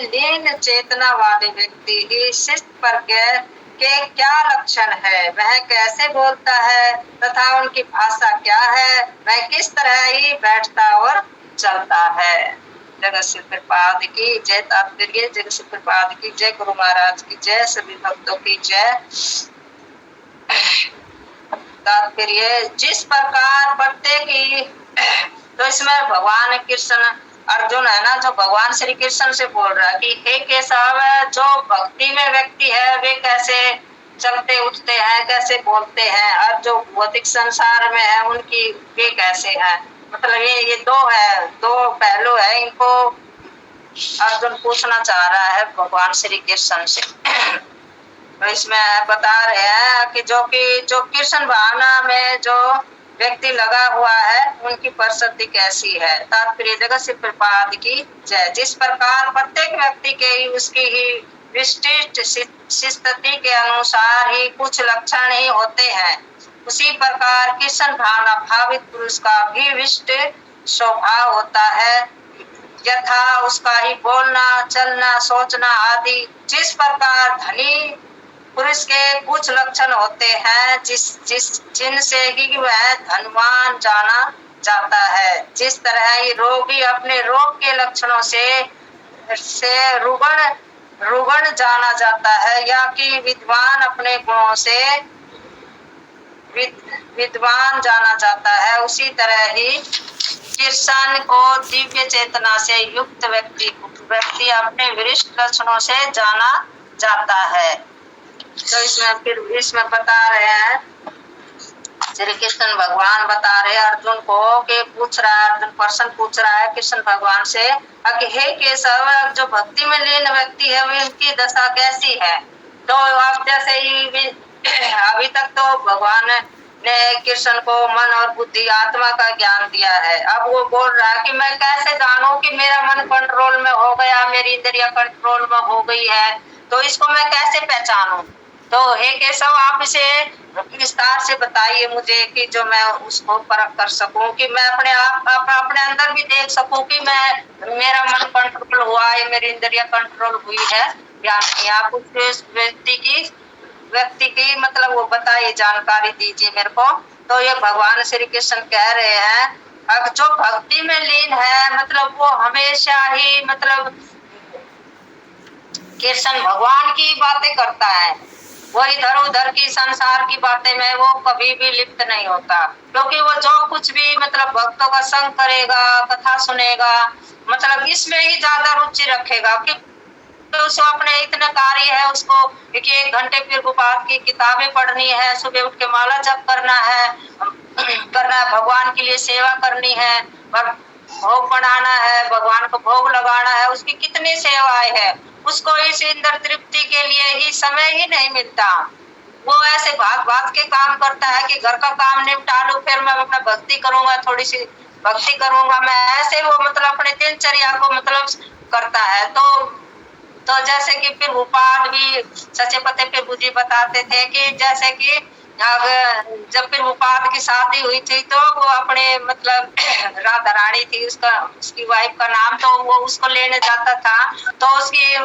लीन चेतना वाले व्यक्ति की शिष्ट प्रज्ञा के क्या लक्षण है, वह कैसे बोलता है तथा उनकी भाषा क्या है, वह किस तरह ही बैठता और चलता है। जगत श्री प्रपाद की जय। तात्पर्य जगत श्री प्रपाद की जय, गुरु महाराज की जय, सभी भक्तों की जय। तात्पर्य जिस प्रकार प्रत्येक, तो इसमें भगवान कृष्ण अर्जुन है ना, जो भगवान श्री कृष्ण से बोल रहा है कि हे केशव, जो भक्ति में व्यक्ति है वे कैसे चलते उठते हैं, कैसे बोलते हैं, और जो भौतिक संसार में है उनकी वे कैसे हैं। मतलब ये दो है, दो पहलू है, इनको अर्जुन पूछना चाह रहा है भगवान श्री कृष्ण से। तो इसमें बता रहे हैं कि जो कृष्ण भावना में जो व्यक्ति लगा हुआ है उनकी परिस्थिति कैसी है। तात्पर्य जगत श्री प्रपाद की जय। जिस प्रकार प्रत्येक व्यक्ति के उसकी ही विशिष्ट स्थिति के अनुसार ही कुछ लक्षण ही होते हैं, उसी प्रकार कृष्ण भावना भावित पुरुष का भी विशिष्ट स्वभाव होता है, यथा उसका ही बोलना, चलना, सोचना आदि। जिस प्रकार धनी पुरुष के कुछ लक्षण होते हैं जिनसे ही वह धनवान जाना जाता है, जिस तरह ही रोगी अपने रोग के लक्षणों से रुगण जाना जाता है, या कि विद्वान अपने गुणों से विद्वान जाना जाता है, उसी तरह ही कृष्ण को दिव्य चेतना से युक्त व्यक्ति अपने विशिष्ट लक्षणों से जाना जाता है। तो इसमें बता रहे हैं श्री कृष्ण भगवान बता रहे अर्जुन को कि पूछ रहा है, अर्जुन प्रश्न पूछ रहा है कृष्ण भगवान से कि हे केशव, जो भक्ति में लीन व्यक्ति है वे उनकी दशा कैसी है। तो आप जैसे ही अभी तक तो भगवान ने कृष्ण को मन और बुद्धि आत्मा का ज्ञान दिया है, अब वो बोल रहा है कि मैं कैसे जानूं कि मेरा मन कंट्रोल में हो गया, मेरी इंद्रिया कंट्रोल में हो गई है, तो इसको मैं कैसे पहचानूं। तो हे केशव, आप इसे विस्तार से बताइए मुझे कि जो मैं उसको परख कर सकूं, कि मैं अपने आप अपने अंदर भी देख सकूं कि मेरा मन कंट्रोल हुआ है, मेरी इंद्रिया कंट्रोल हुई है या नहीं। आप उस व्यक्ति की मतलब वो बताइए, जानकारी दीजिए मेरे को। तो ये भगवान श्री कृष्ण कह रहे हैं अब जो भक्ति में लीन है, मतलब वो हमेशा ही मतलब कृष्ण भगवान की बातें करता है, वो इधर उधर की संसार की बातें में वो कभी भी लिप्त नहीं होता, क्योंकि वो जो कुछ भी मतलब भक्तों का संग करेगा, कथा सुनेगा, मतलब इसमें ही ज्यादा रुचि रखेगा कि तो उसको अपने इतने कार्य है, उसको 1 घंटे फिर गोपाल की किताबें पढ़नी है, सुबह उठ के माला जप करना है, भगवान के लिए सेवा करनी है, भोग बनाना है, भगवान को भोग लगाना है, उसकी कितनी सेवाएं है, उसको इस इंद्र तृप्ति के लिए ही समय ही नहीं मिलता। वो ऐसे भाग के काम करता है कि घर का काम निपटा लूं, फिर मैं अपना भक्ति करूंगा, थोड़ी सी भक्ति करूंगा मैं, ऐसे वो मतलब अपने दिनचर्या को मतलब करता है। तो जैसे कि फिर भोपाल भी सचे पते फिर मुझे बताते थे कि जैसे कि जब फिर भोपाल की शादी हुई थी तो वो अपने मतलब राधा रानी थी, उसकी वाइफ का नाम, तो वो उसको लेने जाता था, तो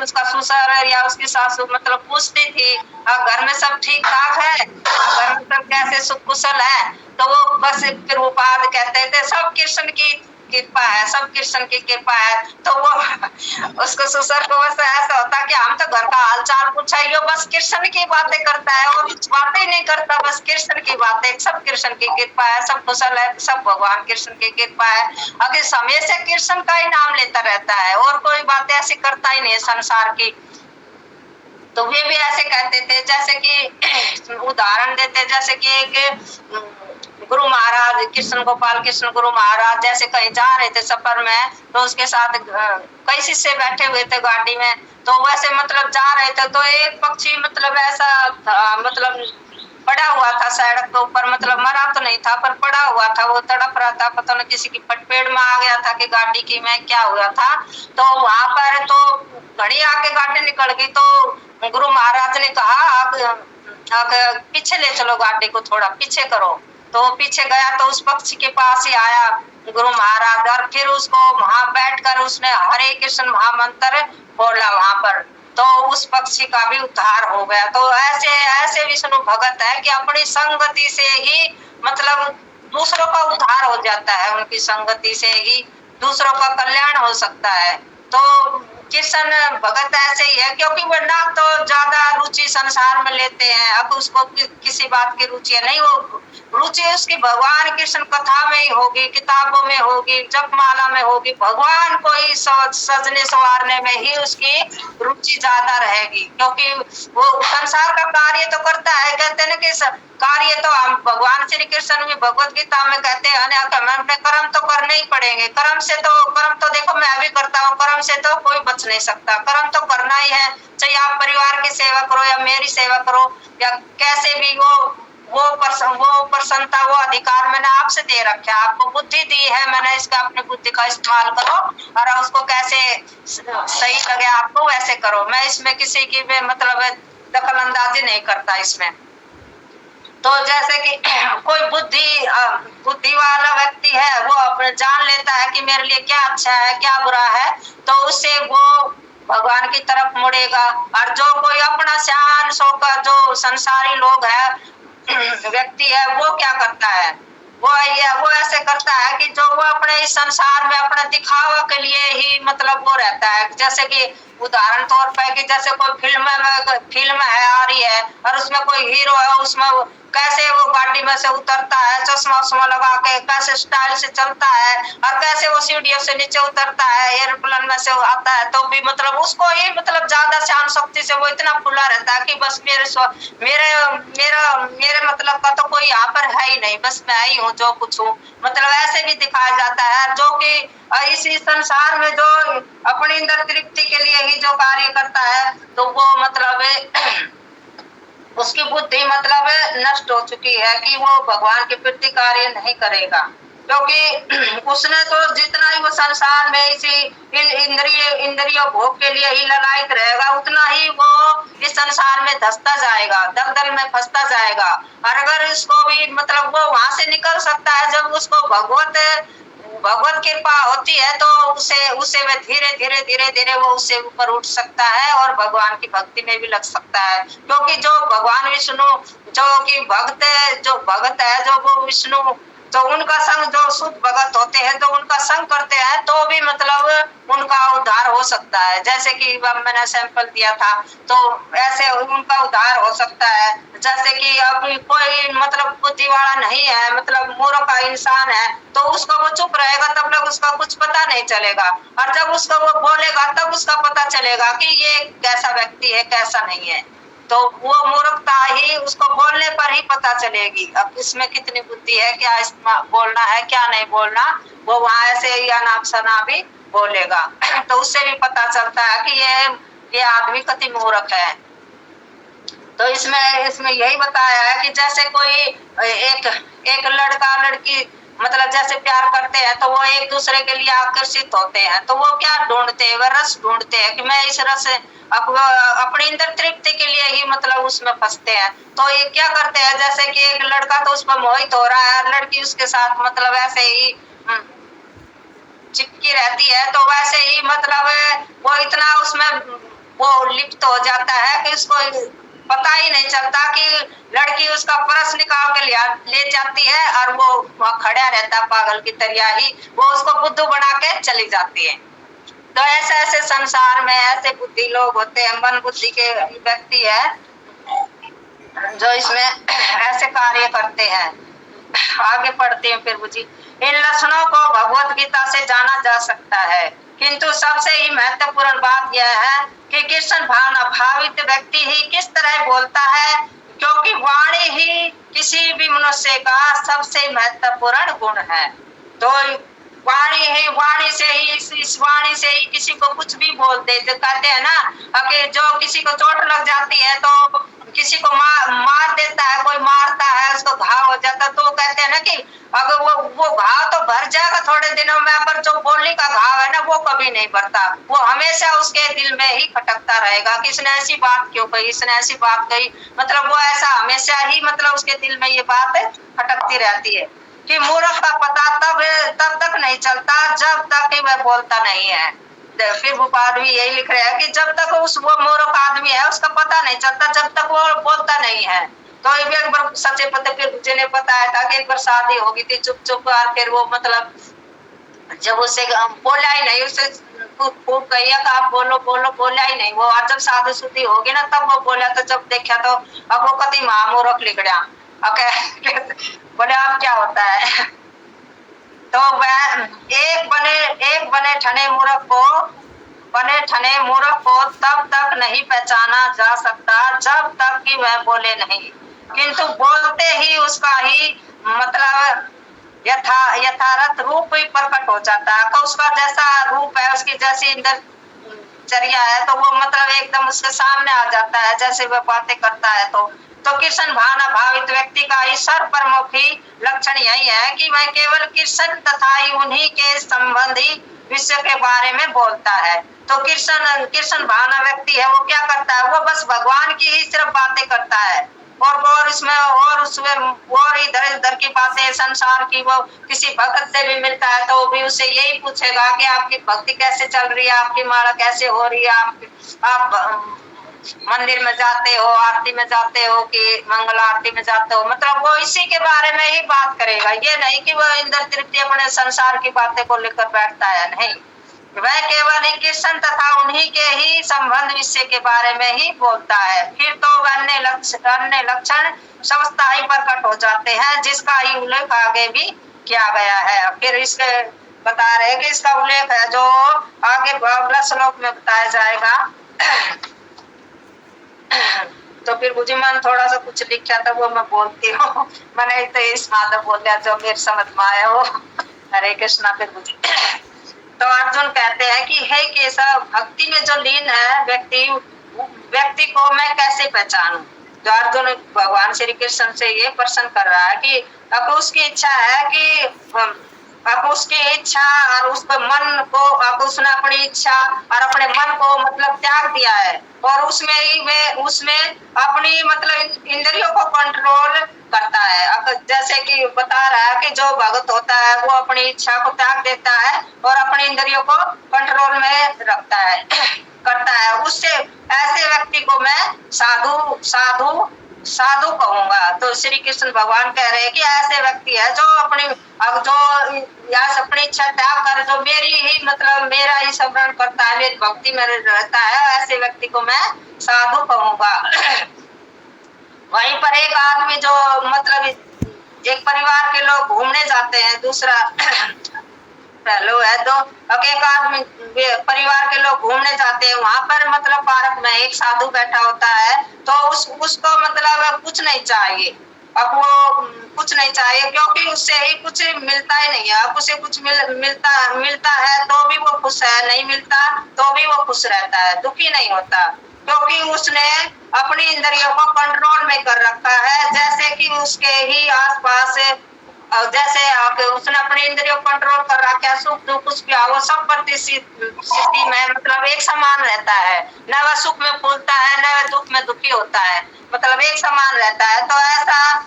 उसका ससुर या उसकी सासू मतलब पूछती थी घर में सब ठीक ठाक है, घर में सब कैसे सुख कुशल है, तो वो बस फिर भोपाल कहते थे सब कृष्ण की कृपा है, सब कृष्ण की कृपा है। तो वो उसको ससुर को बस ऐसा होता कि हम तो घर का हाल चाल पूछाइयो, बस कृष्ण की बातें करता है और कुछ बातें नहीं करता, बस कृष्ण की बातें, सब कृष्ण की कृपा है, सब कुशल है, सब भगवान कृष्ण की कृपा है। अगर समय से कृष्ण का ही नाम लेता रहता है और कोई बातें ऐसी करता ही नहीं है संसार की। तो वे भी ऐसे कहते थे, जैसे कि उदाहरण देते, जैसे कि एक गुरु महाराज कृष्ण गोपाल कृष्ण गुरु महाराज जैसे कहीं जा रहे थे सफर में, तो उसके साथ कई शिष्य बैठे हुए थे गाड़ी में, तो वैसे मतलब जा रहे थे, तो एक पक्षी मतलब ऐसा मतलब पड़ा हुआ था सड़क के ऊपर, मतलब मरा तो नहीं था पर पड़ा हुआ था, वो तड़प रहा था, पता नहीं किसी की पटपेड़ में आ गया था कि गाड़ी की में क्या हुआ था। तो वहां पर तो घड़ी आके गाड़ी निकल गई, तो गुरु महाराज ने कहा अब पीछे ले चलो, गाड़ी को थोड़ा पीछे करो। तो पीछे गया तो उस पक्षी के पास ही आया, गुरु महाराज, और फिर उसको वहां बैठकर उसने हरे कृष्ण महामंत्र बोला वहां पर, तो उस पक्षी का भी उद्धार हो गया। तो ऐसे ऐसे विष्णु भगत है कि अपनी संगति से ही मतलब दूसरों का उद्धार हो जाता है, उनकी संगति से ही दूसरों का कल्याण हो सकता है। तो कृष्ण भगत ऐसे ही है, क्योंकि वो ना तो ज्यादा रुचि संसार में लेते हैं, अब उसको किसी बात की रुचि है नहीं, वो रुचि उसकी भगवान कृष्ण कथा में ही होगी, किताबों में होगी, जपमाला में होगी, भगवान को ही सजने संवारने में ही उसकी रुचि ज्यादा रहेगी। क्योंकि वो संसार का कार्य तो करता है, कहते हैं ना कि कार्य तो हम भगवान श्री कृष्ण भी भगवत गीता में कहते हैं हमें अपने कर्म तो करने ही पड़ेंगे। कर्म तो देखो मैं भी करता हूँ, कर्म से तो कोई बच नहीं सकता, कर्म तो करना ही है। चाहे आप परिवार की सेवा करो या मेरी सेवा करो या कैसे भी, वो प्रसन्नता वो अधिकार मैंने आपसे दे रखा है, आपको बुद्धि दी है मैंने, इसका अपनी बुद्धि का इस्तेमाल करो और उसको कैसे सही लगे आपको वैसे करो। मैं इसमें किसी की भी मतलब दखल अंदाजी नहीं करता इसमें। तो जैसे कि कोई बुद्धि वाला व्यक्ति है, वो अपने जान लेता है कि मेरे लिए क्या अच्छा है क्या बुरा है, तो उससे वो भगवान की तरफ मुड़ेगा। और जो कोई अपना शान शौक जो संसारी लोग है व्यक्ति है, वो क्या करता है, वो ऐसे करता है कि जो वो अपने इस संसार में अपने दिखावा के लिए ही मतलब वो रहता है। जैसे कि उदाहरण तौर पर कि जैसे कोई फिल्म है आ रही है और उसमें कोई हीरो है, उसमें कैसे वो गाड़ी में से उतरता है, चश्मा उश्मा लगा के कैसे स्टाइल से चलता है, और कैसे वो सीढ़ियों से नीचे उतरता है, एयरप्लेन में से आता है, तो भी मतलब उसको ही मतलब ज्यादा शान शक्ति से वो इतना खुला रहता है कि बस मेरे मेरे मतलब का तो कोई यहाँ पर है ही नहीं, बस मैं ही हूँ जो कुछ हूँ, मतलब ऐसे भी दिखाया जाता है। जो कि इसी संसार में जो अपनी अंदर तृप्ति के लिए ही जो कार्य करता है, तो वो मतलब उसकी बुद्धि मतलब नष्ट हो चुकी है कि वो भगवान के प्रति कार्य नहीं करेगा। क्योंकि उसने तो जितना ही वो संसार में इसी इंद्रिय भोग के लिए ही ललायत रहेगा, उतना ही वो इस संसार में धंसता जाएगा, दलदल में फंसता जाएगा। और अगर इसको भी मतलब वो वहां से निकल सकता है जब उसको भगवत कृपा होती है, तो उसे वे धीरे धीरे वो उससे ऊपर उठ सकता है और भगवान की भक्ति में भी लग सकता है। क्योंकि जो भगवान विष्णु जो कि भगत है जो वो विष्णु, तो उनका संग जो शुद्ध भगत होते हैं, जो उनका संग करते हैं, तो भी मतलब उनका उद्धार हो सकता है। जैसे कि मैंने सैंपल दिया था, तो ऐसे उनका उद्धार हो सकता है। जैसे कि अब कोई मतलब बुद्धि वाला नहीं है, मतलब मूर्ख का इंसान है, तो उसको वो चुप रहेगा तब तक उसका कुछ पता नहीं चलेगा, और जब उसको वो बोलेगा तब उसका पता चलेगा कि ये कैसा व्यक्ति है कैसा नहीं है। तो वो मूर्खता ही उसको बोलने पर ही पता चलेगी। अब इसमें कितनी बुद्धि है, क्या बोलना है क्या नहीं बोलना, वो वहां ऐसे ही अनाप शनाप भी बोलेगा तो उससे भी पता चलता है कि ये आदमी कति मूर्ख है। तो इसमें यही बताया है कि जैसे कोई एक लड़का लड़की मतलब जैसे प्यार करते हैं, तो वो एक दूसरे के लिए आकर्षित होते हैं, तो वो क्या ढूंढते हैं, वह रस ढूंढते हैं कि मैं इस रस अपने अंदर तृप्ति के लिए ही मतलब उसमें फंसते हैं। तो ये क्या करते हैं, जैसे कि एक लड़का तो उस पर मोहित हो रहा है, लड़की उसके साथ मतलब ऐसे ही चिपकी रहती है, तो वैसे ही मतलब वो इतना उसमें वो लिप्त हो जाता है कि उसको पता ही नहीं चलता कि लड़की उसका पर्स निकाल के ले जाती है और वो वहाँ खड़ा रहता पागल की तरह ही, वो उसको बुद्धू बना के चली जाती है। तो ऐसे ऐसे संसार में ऐसे बुद्धि लोग होते हैं, मन बुद्धि के व्यक्ति है जो इसमें ऐसे कार्य करते हैं। आगे पढ़ते हैं फिर बुझी। इन लक्षणों को भगवत गीता से जाना जा सकता है, किंतु सबसे ही महत्वपूर्ण बात यह है कि कृष्ण भावित व्यक्ति ही किस तरह बोलता है, क्योंकि वाणी ही किसी भी मनुष्य का सबसे महत्वपूर्ण गुण है। तो वाणी से ही इस वाणी से ही किसी को कुछ भी बोल दे, जो कहते हैं ना कि जो किसी को चोट लग जाती है तो किसी को मार देता है, कोई मारता है उसको घाव हो जाता है, तो कहते हैं ना कि अगर वो घाव तो भर जाएगा थोड़े दिनों में, पर जो बोलने का घाव है ना वो कभी नहीं भरता, वो हमेशा उसके दिल में ही खटकता रहेगा कि इसने ऐसी बात क्यों कही, इसने ऐसी बात कही, मतलब वो ऐसा हमेशा ही मतलब उसके दिल में ये बात खटकती रहती है। कि मूर्ख का पता तब तक नहीं चलता जब तक कि वह बोलता नहीं है। फिर भूपाल भी यही लिख रहे हैं कि जब तक वो मूर्ख आदमी है उसका पता नहीं चलता जब तक वो बोलता नहीं है। तो एक बार सच्चे पते फिर मुझे ने बताया था कि एक बार शादी हो गई थी चुप चुप और फिर वो मतलब जब उसे बोला ही नहीं, उसे खूब कहिया कि आप बोलो बोलो, बोला ही नहीं वो। और जब शादी शुदी होगी ना तब वो बोला, तो जब देखा तो अब वो कति महामूर्ख लिख रहा। बोले अब क्या होता है। तो वह एक बने ठने मूर्ख को तब तक नहीं पहचाना जा सकता जब तक कि वह बोले नहीं, किंतु बोलते ही उसका ही मतलब यथार्थ रूप ही प्रकट हो जाता है। तो उसका जैसा रूप है, उसकी जैसी चर्या है, तो वो मतलब एकदम उसके सामने आ जाता है जैसे वह बातें करता है। तो कृष्ण भावना भावित व्यक्ति का ही सर्वप्रमुखी लक्षण यही है कि वह केवल कृष्ण तथा उन्हीं के संबंधी विषय के बारे में बोलता है। तो कृष्ण भावना व्यक्ति है, वो क्या करता है, वो बस भगवान की ही सिर्फ बातें करता है और उसमें और इधर उधर की बातें संसार की। वो किसी भक्त से भी मिलता है तो वो भी उसे यही पूछेगा कि आपकी भक्ति कैसे चल रही है, आपकी माला कैसे हो रही है, आप मंदिर में जाते हो, आरती में जाते हो कि मंगल आरती में जाते हो। मतलब वो इसी के बारे में ही बात करेगा, ये नहीं कि वो इंद्र तृप्ति अपने संसार की बातें को लेकर बैठता है, नहीं। वह केवल ही कृष्ण तथा उन्हीं के ही संबंध विषय के बारे में ही बोलता है। फिर तो अन्य लक्षण समझता ही प्रकट हो जाते हैं जिसका ही उल्लेख आगे भी किया गया है। फिर इसके बता रहे कि इसका उल्लेख है जो आगे अगला श्लोक में बताया जाएगा। तो फिर मुझे मन थोड़ा सा कुछ लिखा था वो मैं बोलती हूँ। मैंने तो इस माधव बोल दिया जो मेरे समझ में आया हो। हरे कृष्णा। फिर मुझे तो अर्जुन कहते हैं कि हे केशव, भक्ति में जो लीन है व्यक्ति को मैं कैसे पहचानूं। तो अर्जुन भगवान श्री कृष्ण से ये प्रश्न कर रहा है कि अब उसकी इच्छा है कि अब उसकी इच्छा और उसके मन को, अब उसने अपनी इच्छा और अपने मन को मतलब त्याग दिया है और उसमें अपनी मतलब इंद्रियों को कंट्रोल करता है। अब जैसे कि बता रहा है कि जो भगत होता है वो अपनी इच्छा को त्याग देता है और अपनी इंद्रियों को कंट्रोल में रखता है करता है, उससे ऐसे व्यक्ति को मैं साधु कहूंगा। तो श्री कृष्ण भगवान कह रहे हैं कि ऐसे व्यक्ति है जो अपनी इच्छा त्याग कर जो मेरी ही मतलब मेरा ही स्मरण करता है, मेरी भक्ति में रहता है, ऐसे व्यक्ति को मैं साधु कहूंगा। वहीं पर एक आदमी जो मतलब एक परिवार के लोग घूमने जाते हैं, दूसरा पहलू है तो एक आदमी परिवार के लोग घूमने जाते हैं, वहां पर मतलब पार्क में एक साधु बैठा होता है तो उसको मतलब कुछ नहीं चाहिए। अब वो कुछ नहीं चाहिए क्योंकि उससे ही कुछ मिलता ही नहीं है। अब उसे कुछ मिलता है तो भी वो खुश है, नहीं मिलता तो भी वो खुश रहता है, दुखी नहीं होता, क्योंकि उसने अपनी इंद्रियों को कंट्रोल में कर रखा है। जैसे कि उसके ही आसपास जैसे उसने अपनी इंद्रियों को कंट्रोल कर रखा है, सुख दुख उसकी वो सब परिस्थिति में मतलब एक समान रहता है, न वह सुख में फूलता है न वह दुख में दुखी होता है, मतलब एक समान रहता है। तो ऐसा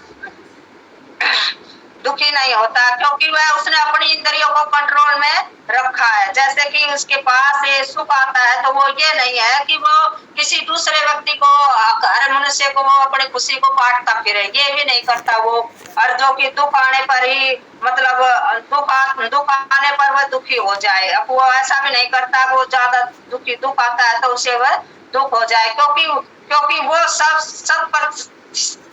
दुखी नहीं होता क्योंकि वह उसने अपनी इंद्रियों को कंट्रोल में रखा है। जैसे कि उसके पास ये सुख आता है तो वो ये नहीं है कि वो किसी दूसरे व्यक्ति को, हर मनुष्य को वो अपनी खुशी को बांटता फिरे, ये भी नहीं करता वो। और जो कि दुख आने पर ही मतलब दुख आने पर वह दुखी हो जाए, अब वो ऐसा भी नहीं करता वो ज्यादा दुख आता है तो उसे वह दुख हो जाए, क्योंकि वो सब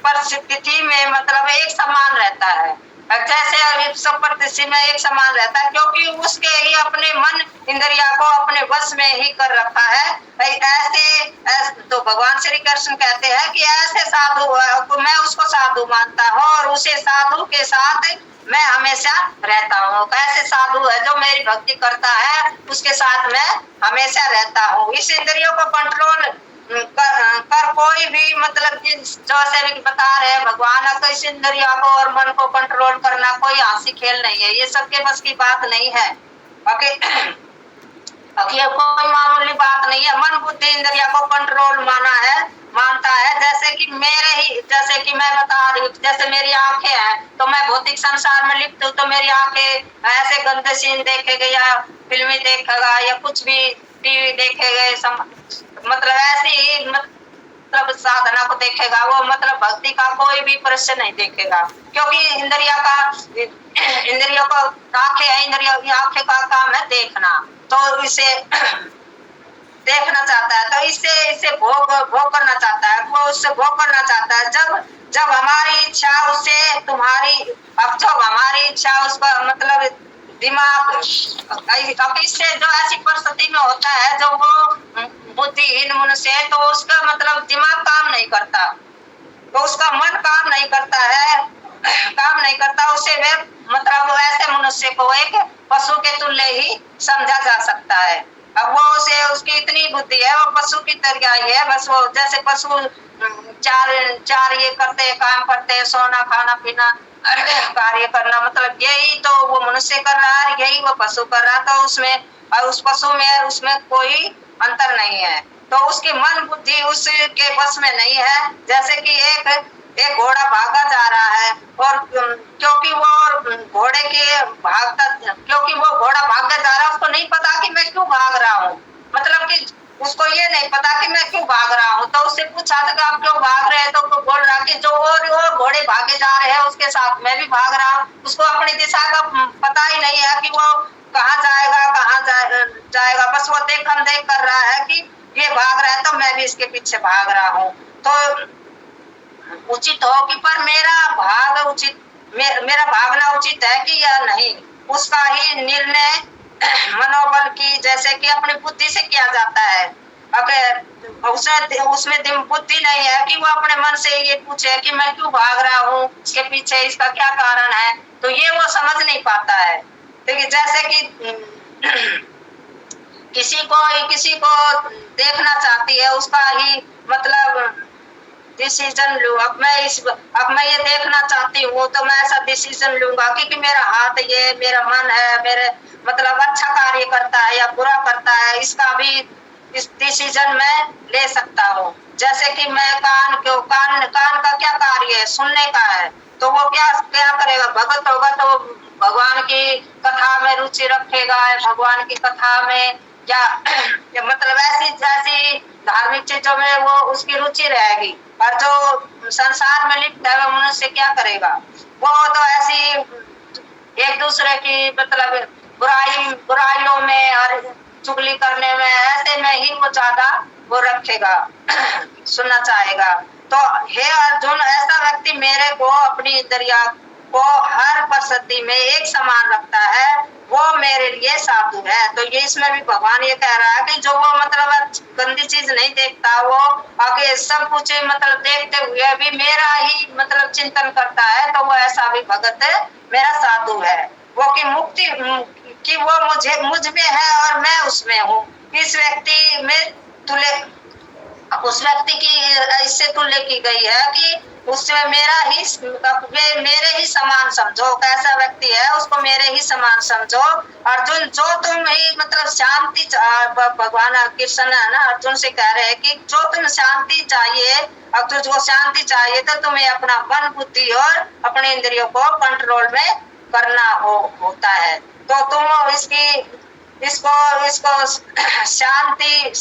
परिस्थिति में मतलब एक समान रहता है। जैसे सब परिस्थिति में एक समान रहता है क्योंकि उसके ही अपने मन इंद्रिया को अपने वश में ही कर रखा है। ऐसे तो भगवान श्री कृष्ण कहते हैं कि ऐसे साधु मैं उसको साधु मानता हूँ और उसे साधु के साथ मैं हमेशा रहता हूँ। ऐसे साधु है जो मेरी भक्ति करता है उसके साथ मैं हमेशा रहता हूँ। इस इंद्रियों को कंट्रोल कर कोई भी मतलब जैसे भी बता रहे हैं भगवान, इस इंद्रिया को और मन को कंट्रोल करना कोई हंसी खेल नहीं है, ये सबके बस की बात नहीं है। ओके। अब ये कोई मामूली बात नहीं है। मन बुद्धि इंद्रिया को कंट्रोल मानता है। जैसे कि मैं बता रही हूँ, जैसे मेरी आंखें हैं तो मैं भौतिक संसार में लिप्त हूँ, तो मेरी आंखें ऐसे गंदे सीन देखेगा या फिल्में देखेगा या कुछ भी टीवी देखेगा, मतलब ऐसे ही मतलब साधना को देखेगा वो, मतलब भक्ति का कोई भी प्रश्न नहीं देखेगा, क्योंकि इंद्रियों को आंखें है, इंद्रियों की आंखें का काम है देखना, तो इसे देखना चाहता है, तो इससे भोग करना चाहता है, वो उससे भोग करना चाहता है। जब हमारी इच्छा उससे अब जब हमारी इच्छा उसका मतलब दिमाग, अब इससे जो ऐसी परिस्थिति में होता है जो वो बुद्धिहीन मनुष्य है, तो उसका मतलब दिमाग काम नहीं करता, तो उसका मन काम नहीं करता, उसे वे मतलब ऐसे मनुष्य को एक पशु के तुल्य ही समझा जा सकता है। अब वो उसे उसकी इतनी बुद्धि है, वो पशु की तरह ही है, बस वो जैसे पशु चार ये करते हैं, काम करते हैं, सोना खाना पीना कार्य करना, मतलब यही तो वो मनुष्य कर रहा है, यही वो पशु कर रहा, तो उस पशु में उसमें कोई अंतर नहीं है, तो उसकी मन बुद्धि उसके बस में नहीं है। जैसे कि एक घोड़ा भागा जा रहा है, और क्योंकि वो घोड़ा भागा जा रहा है, उसको नहीं पता कि मैं क्यों भाग रहा हूँ, मतलब कि उसको ये नहीं पता कि मैं क्यों भाग रहा हूँ, तो उससे पूछा था कि आप क्यों भाग रहे हैं, तो वो बोल रहा कि जो और घोड़े भागे जा रहे हैं उसके साथ मैं भी भाग रहा हूँ। उसको अपनी दिशा का पता ही नहीं है कि वो कहाँ जाएगा, बस वो देख कर रहा है कि ये भाग रहा है तो मैं भी इसके पीछे भाग रहा हूँ। तो उचित हो कि पर मेरा भागना उचित है कि या नहीं, उसका ही निर्णय मनोबल की जैसे कि अपनी बुद्धि से किया जाता है। अगर उसमें बुद्धि नहीं है कि वो अपने मन से ये पूछे कि मैं क्यों भाग रहा हूँ, इसके पीछे इसका क्या कारण है, तो ये वो समझ नहीं पाता है। देखिए जैसे कि किसी को देखना चाहती है, उसका ही मतलब डिसीजन लूं, अब मैं ये देखना चाहती हूँ तो मैं ऐसा डिसीजन लूंगा कि मेरा हाथ ये मेरा मन है, मेरे मतलब अच्छा कार्य करता है या बुरा करता है, इसका भी इस डिसीजन मैं ले सकता हूँ। जैसे कि मैं कान का क्या कार्य है, सुनने का है, तो वो क्या क्या करेगा, भगत होगा तो भगवान की कथा में रुचि रखेगा, भगवान की कथा में या मतलब ऐसी धार्मिक चीजों में वो उसकी रुचि रहेगी। और जो संसार में लिप्त है वो मनुष्य क्या करेगा, वो तो ऐसी एक दूसरे की मतलब बुराइयों में और चुगली करने में ऐसे में ही वो ज्यादा वो रखेगा सुनना चाहेगा। तो हे अर्जुन, ऐसा व्यक्ति मेरे को अपनी इंद्रिया को हर परिस्थिति में एक समान रखता है, वो मेरे लिए साधु है। तो ये इसमें भी भगवान ये कह रहा है कि जो वो मतलब गंदी चीज नहीं देखता, वो आगे सब कुछ मतलब देखते हुए भी मेरा ही मतलब चिंतन करता है, तो वो ऐसा भी भगत मेरा साधु है। वो की मुक्ति कि वो मुझ में है और मैं उसमें हूँ। इस व्यक्ति में उस व्यक्ति की इससे तुल्य की गई है कि उसमें मेरे ही समान समझो। कैसा व्यक्ति है उसको मेरे ही समान समझो। अर्जुन, जो तुम ही मतलब शांति, भगवान कृष्ण है ना अर्जुन से कह रहे हैं कि जो तुम शांति चाहिए, अब तुझको शांति चाहिए तो तुम्हें अपना मन बुद्धि और अपने इंद्रियों को कंट्रोल में करना होता है। तो तुम इसको शांति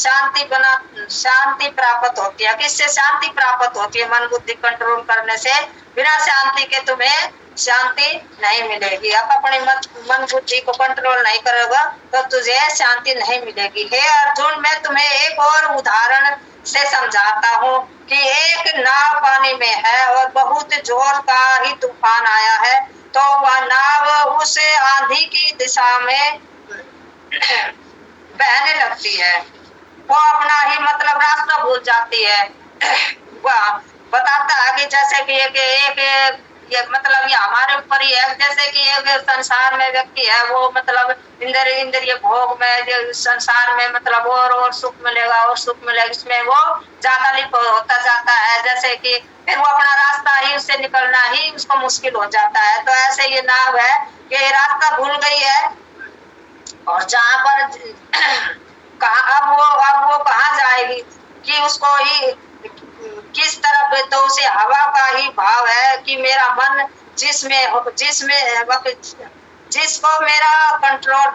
प्राप्त होती है। किससे शांति प्राप्त होती है? मन बुद्धि कंट्रोल करने से। बिना शांति के तुम्हें शांति नहीं मिलेगी। आप अपने मन बुद्धि को कंट्रोल नहीं करोगे तो तुझे शांति नहीं मिलेगी। हे अर्जुन, मैं तुम्हें एक और उदाहरण से समझाता हूँ कि एक नाव पानी में है और बहुत जोर का ही तूफान आया है, तो वह नाव उस आंधी की दिशा में बहने लगती है। वो अपना ही मतलब रास्ता भूल जाती है। वह बताता है कि जैसे कि एक मतलब ये हमारे ऊपर ही है। जैसे कि एक संसार में व्यक्ति है, वो मतलब इंद्रिय भोग में संसार में मतलब और सुख मिलेगा और सुख मिलेगा, इसमें वो ज्यादा लिप्त होता जाता है। जैसे कि फिर वो अपना रास्ता ही उससे निकलना ही उसको मुश्किल हो जाता है। तो ऐसे ये नाव है कि रास्ता भूल गई है और जहाँ पर कहाँ अब वो कहाँ जाएगी कि उसको ही किस तरफ, तो उसे हवा का ही भाव है कि मेरा मन जिसको मेरा कंट्रोल,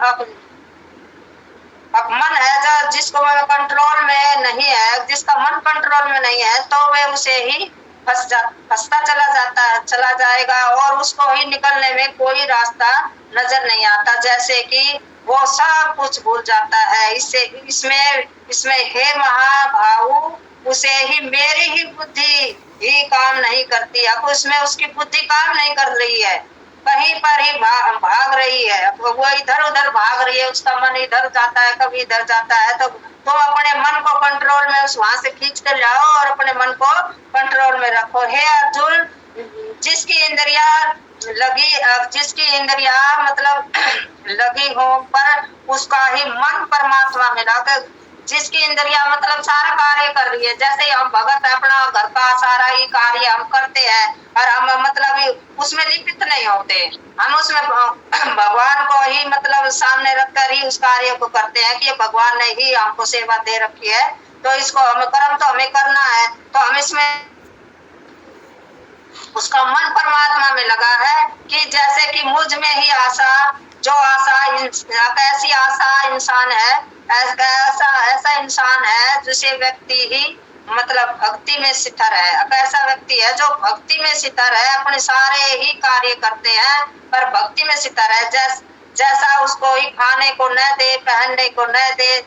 अब मन है जो जिसको कंट्रोल में नहीं है, जिसका मन कंट्रोल में नहीं है, तो वह उसे ही फंसता चला जाएगा और उसको ही निकलने में कोई रास्ता नजर नहीं आता, जैसे कि वो सब कुछ भूल जाता है। इसमें हे महाभाव, उसे ही मेरी ही बुद्धि ही काम नहीं करती। अब उसमें उसकी बुद्धि काम नहीं कर रही है, कहीं पर ही भाग रही है, वो इधर उधर भाग रही है, उसका मन इधर जाता है कभी इधर जाता है। तो अपने मन को कंट्रोल में वहां से खींच कर लाओ और अपने मन को कंट्रोल में रखो। हे अर्जुन, जिसकी इंद्रिया मतलब लगी हो पर उसका ही मन परमात्मा में लाकर, जिसकी इंद्रिया मतलब सारा कार्य कर रही है, जैसे हम भगत अपना घर का सारा ही कार्य हम करते हैं और हम मतलब उसमें लिप्त नहीं होते, हम उसमें भगवान को ही मतलब सामने रखकर ही उस कार्य को करते हैं कि भगवान ने ही हमको सेवा दे रखी है, तो इसको हमें कर्म तो हमें करना है। तो हम इसमें उसका मन परमात्मा में लगा है कि जैसे कि मुझ में ही आशा, जो आशा ऐसी आशा इंसान है, ऐसा इंसान है जिसे व्यक्ति ही मतलब भक्ति में सितर है। अब ऐसा व्यक्ति है जो भक्ति में सितर है, अपने सारे ही कार्य करते हैं पर भक्ति में सितर है। जैसा उसको ही खाने को न दे, पहनने को न दे,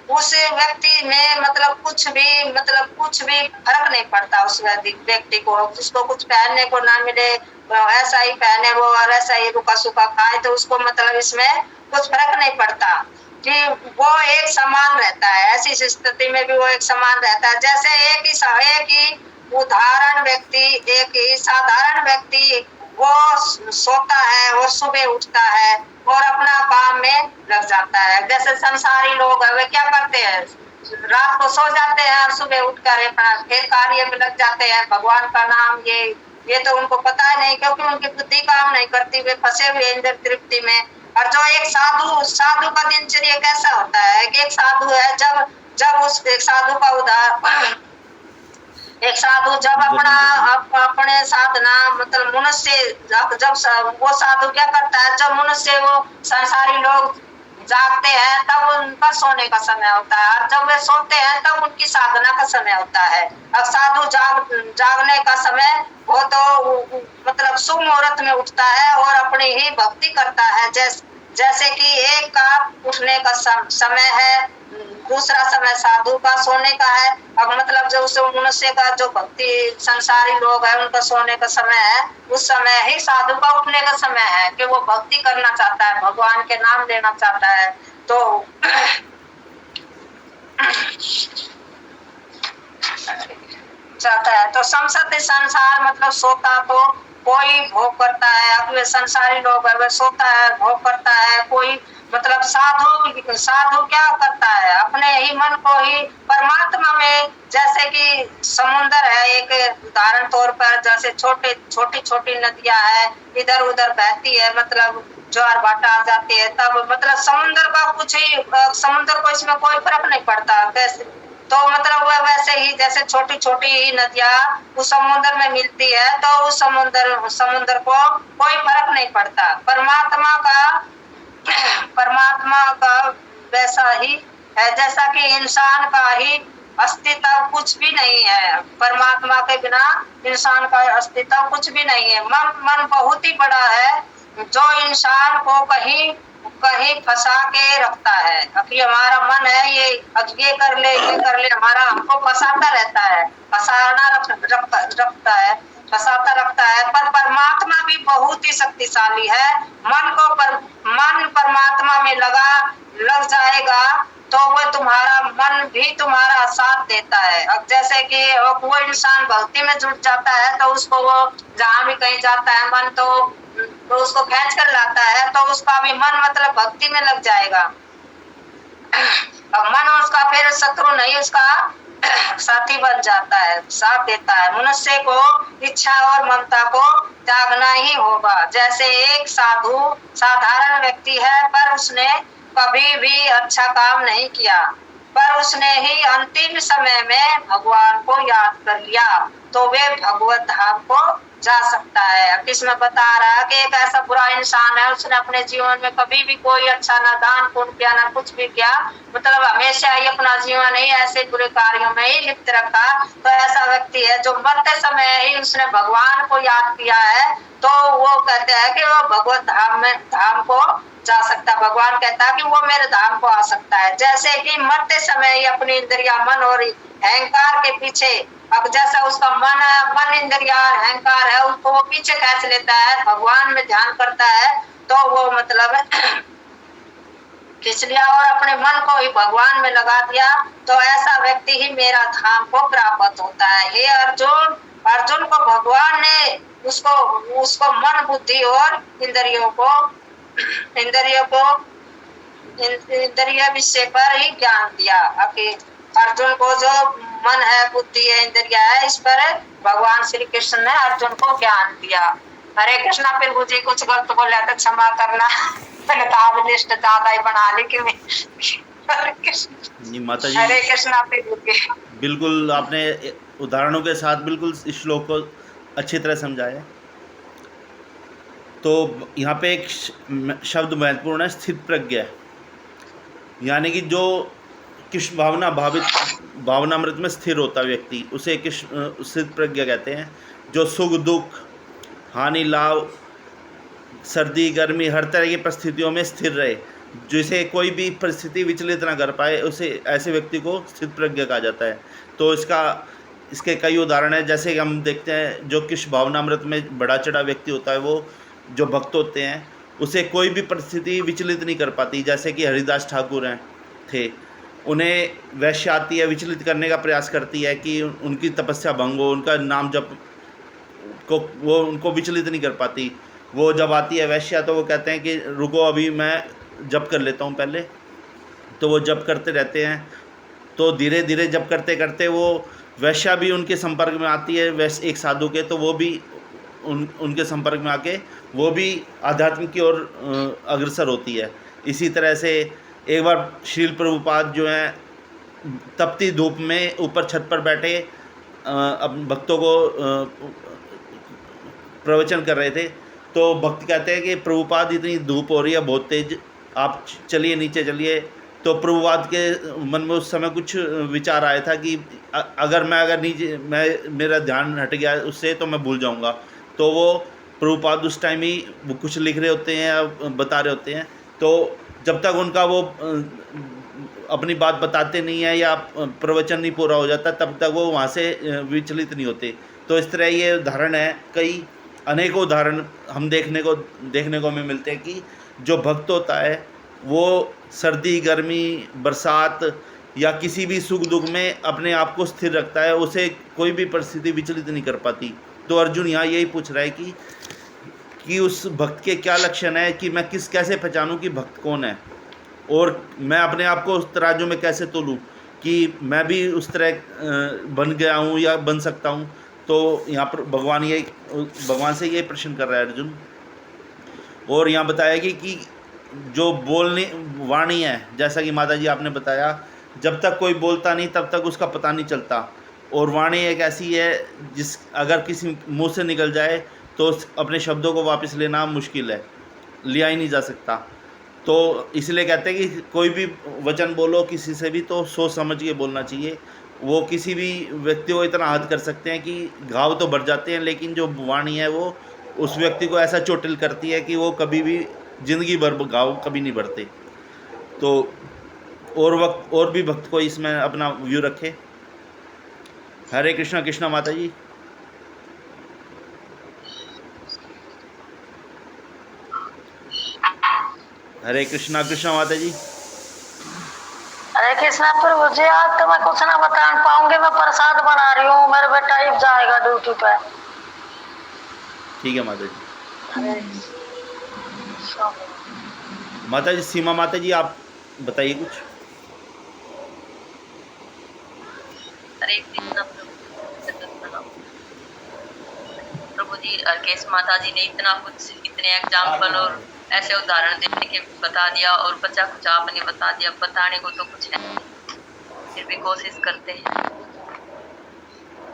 उस व्यक्ति में मतलब कुछ भी फर्क नहीं पड़ता उस व्यक्ति को। उसको कुछ पहनने को ना मिले, ऐसा ही पहने वो और ऐसा ही रूखा सूखा खाए, तो उसको मतलब इसमें कुछ फर्क नहीं पड़ता कि वो एक समान रहता है। ऐसी स्थिति में भी वो एक समान रहता है। जैसे एक ही उदाहरण व्यक्ति, एक ही साधारण व्यक्ति वो सोता है और सुबह उठता है और अपना काम में लग जाता है। जैसे संसारी लोग है वे क्या करते हैं, रात को सो जाते हैं और सुबह उठकर अपना फिर कार्य में लग जाते हैं। भगवान का नाम ये तो उनको पता ही नहीं, क्योंकि उनकी बुद्धि काम नहीं करती, वे फंसे हुए इंद्र तृप्ति में। और जो एक साधु का दिनचर्या कैसा होता है कि एक साधु है, जब उस एक साधु का उदाहरण, एक साधु जब अपने साधना मतलब मनुष्य जब वो साधु क्या करता है, जब मनुष्य वो संसारी लोग जागते हैं तब उनका सोने का समय होता है, और जब वे सोते हैं तब उनकी साधना का समय होता है। अब साधु जागने का समय वो तो मतलब शुभ मुहूर्त में उठता है और अपनी ही भक्ति करता है। जैसे कि एक का उठने का समय है, दूसरा समय साधु का सोने का है। अब मतलब जो उस मनुष्य का जो भक्ति संसारी लोग है उनका सोने का समय है, उस समय ही साधु का उठने का समय है कि वो भक्ति करना चाहता है, भगवान के नाम लेना चाहता है। तो चाहता है तो संसद संसार मतलब सोता तो कोई भोग करता है, अपने संसारी लोग है वह सोता है भोग करता है। कोई मतलब साधु क्या करता है, अपने ही मन को ही परमात्मा में, जैसे कि समुंदर है एक उदाहरण तौर पर, जैसे छोटी छोटी नदियां है इधर उधर बहती है, मतलब ज्वार भाटा आ जाती है, तब मतलब समुंदर का कुछ ही समुंदर को इसमें कोई फर्क नहीं पड़ता कैसे। तो मतलब वह वैसे ही जैसे छोटी छोटी ही नदियां उस समुद्र में मिलती है, तो उस समुद्र को कोई फर्क नहीं पड़ता। परमात्मा का वैसा ही है, जैसा कि इंसान का ही अस्तित्व कुछ भी नहीं है, परमात्मा के बिना इंसान का अस्तित्व कुछ भी नहीं है। मन बहुत ही बड़ा है जो इंसान को कहीं फंसा के रखता है। अब ये हमारा मन है, ये कर ले हमारा हमको फंसाता रहता है, फंसाता रखता है। पर परमात्मा भी बहुत ही शक्तिशाली है। मन परमात्मा में लग जाएगा तो वो तुम्हारा मन भी तुम्हारा साथ देता है। अब जैसे कि वो इंसान भक्ति में जुट जाता है तो उसको वो जहाँ भी कहीं जाता है मन तो उसको खींच कर लाता है, तो उसका भी मन मतलब भक्ति में लग जाएगा। अब मन उसका फिर शत्रु नहीं, उसका साथी बन जाता है, साथ देता है। मनुष्य को इच्छा और ममता को त्यागना ही होगा। जैसे एक साधु साधारण व्यक्ति है पर उसने कभी भी अच्छा काम नहीं किया, पर उसने ही अंतिम समय में भगवान को याद कर लिया तो वे भगवत धाम को जा सकता है। किसमें बता रहा है कि एक ऐसा बुरा इंसान है, उसने अपने जीवन में कभी भी कोई अच्छा ना दान पुण्य किया ना कुछ भी किया, मतलब हमेशा ही अपना जीवन ही ऐसे बुरे कार्यों में ही लिप्त रखा। तो ऐसा व्यक्ति है जो मरते समय ही उसने भगवान को याद किया है, तो वो कहते हैं कि वो भगवत धाम को जा सकता। भगवान कहता है कि वो मेरे धाम को आ सकता है। जैसे कि मरते समय ही अपनी इंद्रिया मन और अहंकार के पीछे, अब जैसा उसका मन इंद्रिया अहंकार है उसको वो पीछे खींच लेता है, भगवान में ध्यान करता है तो वो मतलब खींच लिया और अपने मन को ही भगवान में लगा दिया, तो ऐसा व्यक्ति ही मेरा धाम को प्राप्त होता है। हे अर्जुन, अर्जुन को भगवान ने उसको मन बुद्धि और इंद्रिय विषय पर ही ज्ञान दिया। अर्जुन को जो मन है बुद्धि है इंद्रिया है, इस पर भगवान श्री कृष्ण ने अर्जुन को ज्ञान दिया। हरे कृष्णा। प्रभु जी कुछ गलत बोला तो क्षमा करना, मैंने लिस्ट ज्यादा ही बना ली कि जी माता जी, हरे कृष्णा। प्रभु जी बिल्कुल आपने उदाहरणों के साथ बिल्कुल इस श्लोक को अच्छी तरह समझाया। तो यहाँ पे एक शब्द महत्वपूर्ण है, स्थित प्रज्ञ, यानी कि जो कृष्ण भावनामृत में स्थिर होता व्यक्ति, उसे स्थित प्रज्ञ कहते हैं। जो सुख दुख हानि लाभ सर्दी गर्मी हर तरह की परिस्थितियों में स्थिर रहे, जिसे कोई भी परिस्थिति विचलित ना कर पाए, उसे ऐसे व्यक्ति को स्थित प्रज्ञ कहा जाता है। तो इसके कई उदाहरण हैं। जैसे कि हम देखते हैं जो कृष्ण भावनामृत में बड़ा चढ़ा व्यक्ति होता है, वो जो भक्त होते हैं उसे कोई भी परिस्थिति विचलित नहीं कर पाती। जैसे कि हरिदास ठाकुर थे, उन्हें वैश्य आती है, विचलित करने का प्रयास करती है कि उनकी तपस्या भंग हो, उनका नाम जप को वो उनको विचलित नहीं कर पाती। वो जब आती है वैश्या तो वो कहते हैं कि रुको अभी मैं जप कर लेता हूँ पहले। तो वो जप करते रहते हैं, तो धीरे धीरे जप करते करते वो वैश्या भी उनके संपर्क में आती है, वैश्य एक साधु के, तो वो भी उनके संपर्क में आके वो भी आध्यात्म की ओर अग्रसर होती है। इसी तरह से एक बार श्रील प्रभुपाद जो हैं तपती धूप में ऊपर छत पर बैठे अब भक्तों को प्रवचन कर रहे थे। तो भक्त कहते हैं कि प्रभुपाद इतनी धूप हो रही है बहुत तेज, आप चलिए नीचे चलिए। तो प्रभुपाद के मन में उस समय कुछ विचार आया था कि अगर नीचे मेरा ध्यान हट गया उससे तो मैं भूल जाऊंगा। तो वो प्रभुपाद उस टाइम ही वो कुछ लिख रहे होते हैं या बता रहे होते हैं, तो जब तक उनका वो अपनी बात बताते नहीं है या प्रवचन नहीं पूरा हो जाता तब तक वो वहाँ से विचलित नहीं होते। तो इस तरह ये उदाहरण है, कई अनेकों उदाहरण हम देखने को हमें मिलते हैं कि जो भक्त होता है वो सर्दी गर्मी बरसात या किसी भी सुख दुख में अपने आप को स्थिर रखता है, उसे कोई भी परिस्थिति विचलित नहीं कर पाती। तो अर्जुन यहाँ यही पूछ रहा है कि उस भक्त के क्या लक्षण है, कि मैं कैसे पहचानूं कि भक्त कौन है, और मैं अपने आप को उस तराजू में कैसे तोलूं कि मैं भी उस तरह बन गया हूँ या बन सकता हूँ। तो यहाँ पर भगवान से ये प्रश्न कर रहा है अर्जुन। और यहाँ बताया कि जो बोलने वाणी है, जैसा कि माता जी आपने बताया, जब तक कोई बोलता नहीं तब तक उसका पता नहीं चलता। और वाणी एक ऐसी है जिस अगर किसी मुंह से निकल जाए तो अपने शब्दों को वापस लेना मुश्किल है, लिया ही नहीं जा सकता। तो इसलिए कहते हैं कि कोई भी वचन बोलो किसी से भी तो सोच समझ के बोलना चाहिए। वो किसी भी व्यक्ति को इतना आहत कर सकते हैं कि घाव तो बढ़ जाते हैं, लेकिन जो वाणी है वो उस व्यक्ति को ऐसा चोटिल करती है कि वो कभी भी ज़िंदगी भर घाव कभी नहीं बढ़ते। तो और भी भक्त को इसमें अपना व्यू रखे। हरे कृष्णा। कृष्णा माता जी। हरे कृष्णा। कृष्णा माता जी। हरे कृष्णा प्रभु जी, आज तो मैं कुछ ना बता पाऊंगी, मैं प्रसाद बना रही हूँ, मेरा बेटा अब जाएगा ड्यूटी पे। ठीक है माता जी। माता जी सीमा माता जी आप बताइए कुछ। हरे कृष्णा प्रभु जी, अर्केश माता जी ने इतना कुछ, इतने एग्जाम्पल और ऐसे उदाहरण देने के बता दिया और बचा कुछ आपने बता दिया, बताने को तो कुछ है फिर भी कोशिश करते हैं।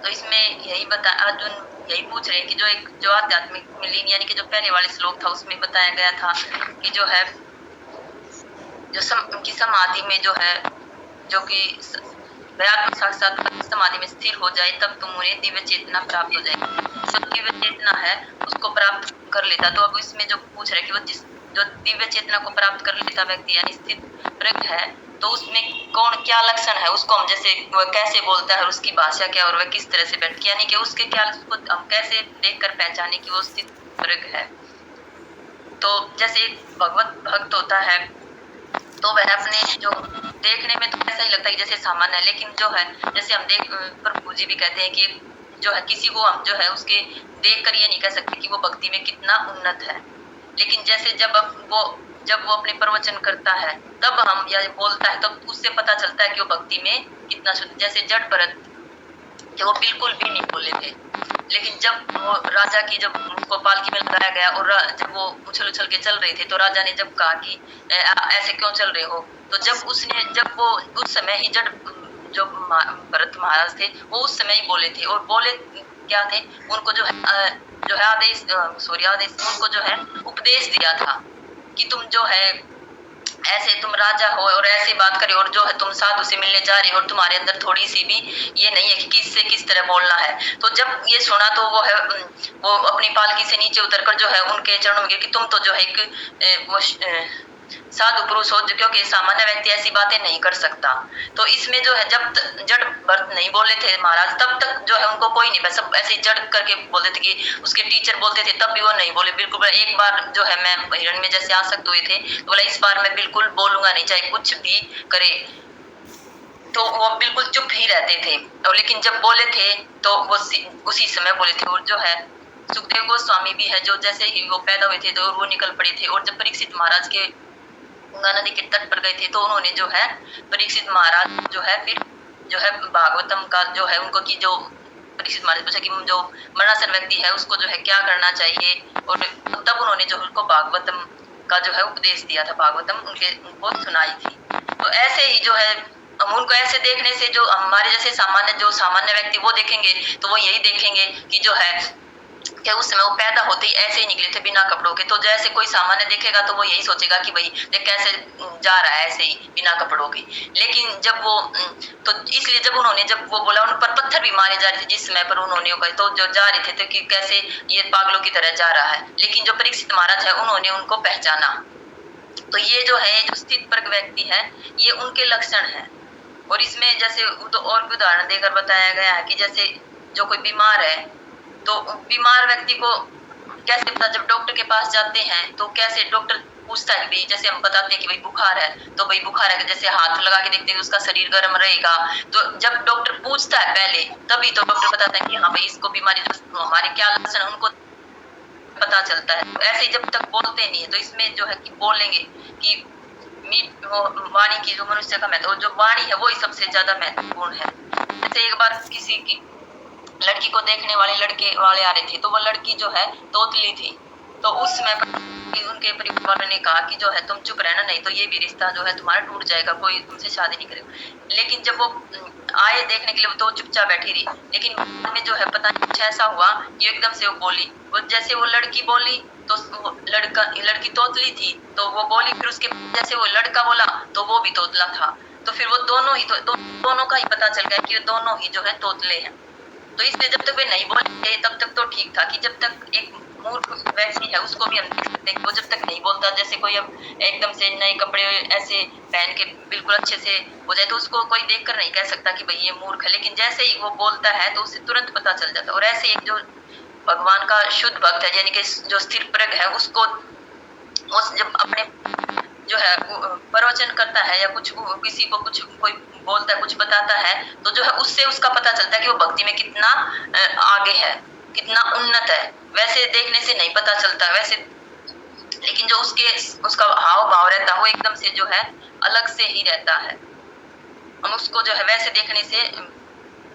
तो इसमें यही बता अर्जुन यही पूछ रहे हैं कि जो आध्यात्मिक लीन यानी कि जो पहले वाले श्लोक था उसमें बताया गया था कि जो है उनकी समाधि में जो है जो कि व्यात्म साक्षात्कार समाधि में स्थिर हो जाए तब तुम उन्हें दिव्य चेतना प्राप्त हो जाएगी। जो दिव्य चेतना है उसको प्राप्त कर लेता। तो अब इसमें जो पूछ रहे कि वो जो दिव्य चेतना को प्राप्त कर लेता व्यक्ति यानी स्थित प्रज्ञ है तो उसमें कौन क्या लक्षण है उसको हम जैसे वह कैसे बोलता है और उसकी भाषा क्या और वह किस तरह से बैठ यानी कि उसके क्या उसको हम कैसे देखकर पहचाने कि वो स्थित प्रज्ञ है। तो जैसे भगवत भक्त होता है तो वह अपने जो देखने में तो ऐसा ही लगता है जैसे सामान्य है, लेकिन जो है जैसे हम प्रभु जी भी कहते हैं कि जो है किसी को हम जो है उसके देख कर ये नहीं कह सकते कि वो भक्ति में कितना उन्नत है। लेकिन जैसे जब वो अपने प्रवचन करता है तब हम या बोलता है तब उससे पता चलता है कि वो भक्ति में कितना शुद्ध। जैसे जड़ भरत कि वो बिल्कुल भी नहीं बोले थे, लेकिन जब वो राजा की जब उसको पालकी में लगाया गया और जब वो उछल के चल रहे थे तो राजा ने जब कहा कि ऐसे क्यों चल रहे हो, तो जब वो उस समय ही जो भरत महाराज थे वो उस समय ही बोले थे और बोले क्या थे उनको जो है आदेश उनको जो है उपदेश दिया था कि तुम जो है ऐसे तुम राजा हो और ऐसे बात करे और जो है तुम साधु से मिलने जा रहे हो और तुम्हारे अंदर थोड़ी सी भी ये नहीं है कि किससे किस तरह बोलना है। तो जब ये सुना तो वो अपनी पालकी से नीचे उतरकर जो है उनके चरणों में कि तुम तो जो है एक साधु पुरुष हो क्योंकि सामान्य व्यक्ति ऐसी बातें नहीं कर सकता। तो इसमें जो है जब जड़ भरत नहीं बोले थे महाराज तब तक जो है उनको कोई नहीं, सब ऐसे जड़ करके बोलते थे कि उसके टीचर बोलते थे तब भी वो नहीं बोले बिल्कुल। एक बार जो है मैं हिरण में जैसे आसक्त हुए थे तो बोला इस बार मैं बिल्कुल बोलूंगा नहीं चाहे कुछ भी करे, तो वो बिल्कुल चुप ही रहते थे। और लेकिन जब बोले थे तो वो उसी समय बोले थे। और जो है सुखदेव गोस्वामी भी है जो जैसे ही वो पैदा हुए थे तो वो निकल पड़े थे और जब परीक्षित महाराज के गंगा नदी के तट पर गए थे तो उन्होंने जो है परीक्षित महाराज जो है फिर जो है भागवतम का जो है उनको की जो परीक्षित महाराज पूछा कि जो मरणासन व्यक्ति है उसको जो है क्या करना चाहिए और तब उन्होंने जो उनको भागवतम का जो है उपदेश दिया था, भागवतम उनको सुनाई थी। तो ऐसे ही जो है हम उनको ऐसे देखने से जो हमारे जैसे सामान्य व्यक्ति वो देखेंगे तो वो यही देखेंगे कि जो है कि उस समय वो पैदा होते ही ऐसे ही निकले थे बिना कपड़ों के। तो जैसे कोई सामान्य देखेगा तो वो यही सोचेगा कि भाई देख कैसे जा रहा है ऐसे ही बिना कपड़ों के। लेकिन जब वो तो इसलिए जब वो बोला उन पर पत्थर भी मारे जा रहे थे जिस समय पर उन्होंने कहा तो जो जा रहे थे तो कि कैसे ये पागलों की तरह जा रहा है। लेकिन जो परीक्षित महाराज है उन्होंने उनको पहचाना। तो ये जो है जो स्थित प्रज्ञ व्यक्ति है ये उनके लक्षण है। और इसमें जैसे तो और भी उदाहरण देकर बताया गया है कि जैसे जो कोई बीमार है तो बीमार व्यक्ति को कैसे पता, जब डॉक्टर के पास जाते हैं तो कैसे डॉक्टर पूछता है भाई जैसे हम बताते हैं कि भाई बुखार है तो भाई बुखार है जैसे हाथ लगा के देखते हैं उसका शरीर गर्म रहेगा। तो जब डॉक्टर पूछता है पहले तभी तो डॉक्टर बताता है कि हाँ भाई इसको बीमारी जो हमारे क्या लक्षण है उनको पता चलता है। तो ऐसे ही जब तक बोलते नहीं है तो इसमें जो है कि बोलेंगे कि वाणी की जो मनुष्य का महत्व जो वाणी है वही सबसे ज्यादा महत्वपूर्ण है। जैसे एक बार किसी की लड़की को देखने वाले लड़के वाले आ रहे थे तो वो लड़की जो है तोतली थी। तो उस समय उनके परिवार वालों ने कहा कि जो है तुम चुप रहना नहीं तो ये भी रिश्ता जो है तुम्हारा टूट जाएगा, कोई तुमसे शादी नहीं करेगा। लेकिन जब वो आए देखने के लिए तो चुपचाप बैठी रही। लेकिन में जो है पता नहीं कुछ ऐसा हुआ कि एकदम से वो बोली, वो जैसे वो लड़की बोली तो लड़की तोतली थी तो वो बोली, फिर उसके जैसे वो लड़का बोला तो वो भी तोतला था। तो फिर वो दोनों का ही पता चल गया कि दोनों ही जो है तोतले हैं। तो इसलिए जब तक वे नहीं बोलते तब तक तो ठीक था कि जब तक एक मूर्ख व्यक्ति है उसको भी हम देख सकते हैं कि वो जब तक नहीं बोलता, जैसे कोई अब एकदम से नए कपड़े ऐसे पहन के बिल्कुल अच्छे से हो जाए तो उसको कोई देखकर नहीं कह सकता कि भाई ये मूर्ख है। लेकिन जैसे ही वो बोलता है तो उसे तुरंत पता चल जाता है। और ऐसे एक जो भगवान का शुद्ध भक्त है यानी कि जो स्थिर प्रज्ञ है उसको जब अपने जो है प्रवचन करता है या कुछ किसी को कुछ कोई बोलता है कुछ बताता है तो जो है उससे उसका पता चलता है कि वो भक्ति में कितना आगे है, कितना उन्नत है। वैसे देखने से नहीं पता चलता वैसे, लेकिन जो उसका हाव भाव रहता है वो एकदम से जो है अलग से ही रहता है। हम उसको जो है वैसे देखने से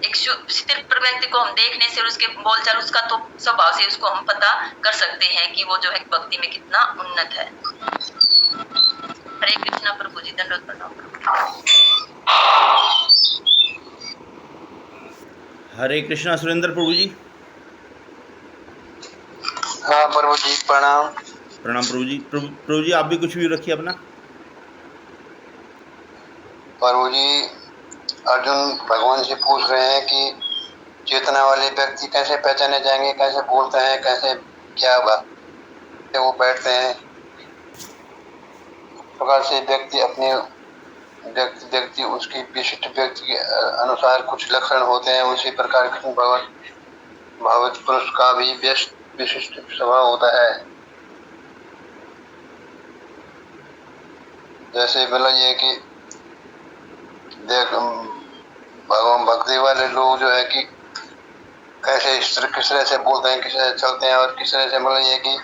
एक शिथिल व्यक्ति को हम देखने से, उसके बोलचाल, उसका तो स्वभाव से उसको हम पता कर सकते हैं कि वो जो है भक्ति में कितना उन्नत है। हरे कृष्णा प्रभु जी, दंडवत प्रणाम। हरे कृष्णा सुरेंद्र प्रभु जी। हाँ प्रभु जी प्रणाम। प्रणाम प्रभु जी। प्रभु जी आप भी कुछ भी रखिए अपना। प्रभु जी अर्जुन भगवान से पूछ रहे हैं कि चेतना वाले व्यक्ति कैसे पहचाने जाएंगे, कैसे बोलते हैं, कैसे क्या बात वो बैठते हैं। प्रकार से व्यक्ति अपने व्यक्ति उसकी विशिष्ट व्यक्ति के अनुसार कुछ लक्षण होते हैं। उसी प्रकार कृष्ण भागवत पुरुष का भी विशिष्ट स्वभाव होता है। जैसे बोला ये कि भगवान भक्ति वाले लोग जो है कि कैसे किस तरह से बोलते हैं, किस तरह से चलते हैं, और किस तरह से मतलब ये कि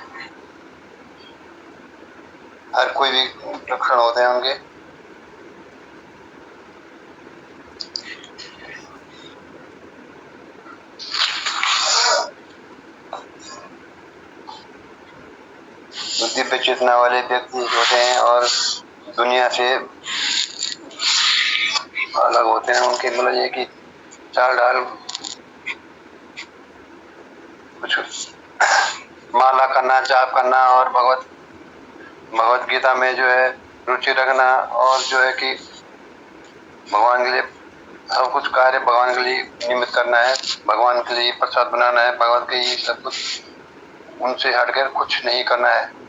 हर कोई भी लक्षण होते हैं उनके। दिव्य चेतना वाले व्यक्ति होते हैं और दुनिया से अलग होते हैं। उनके मतलब ये कि चाल ढाल कुछ माला करना, जाप करना और भगवत गीता में जो है रुचि रखना, और जो है कि भगवान के लिए सब कुछ कार्य भगवान के लिए निमित्त करना है, भगवान के लिए प्रसाद बनाना है, भगवान के लिए सब कुछ, उनसे हटकर कुछ नहीं करना है।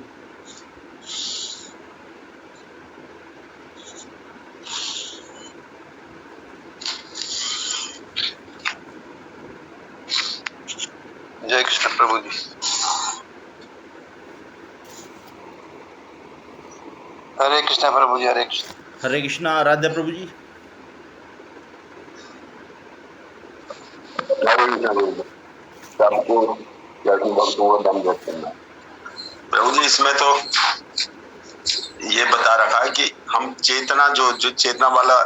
जय कृष्ण प्रभु जी। हरे कृष्णा प्रभु जी। हरे कृष्ण। हरे कृष्णा आराध्य प्रभु जी। प्रभु जी इसमें तो ये बता रखा है कि हम चेतना जो चेतना वाला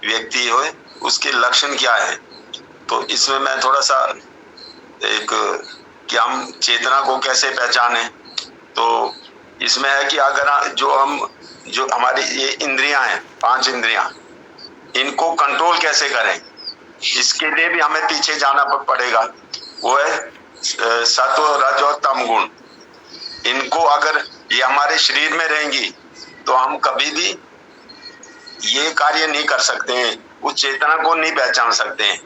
व्यक्ति हो उसके लक्षण क्या है। तो इसमें मैं थोड़ा सा एक कि हम चेतना को कैसे पहचाने, तो इसमें है कि अगर जो हमारी ये इंद्रियां हैं, 5 इंद्रियां, इनको कंट्रोल कैसे करें, इसके लिए भी हमें पीछे जाना पड़ेगा। वो है सत्व, रज और तम गुण। इनको अगर ये हमारे शरीर में रहेंगी तो हम कभी भी ये कार्य नहीं कर सकते हैं, उस चेतना को नहीं पहचान सकते हैं।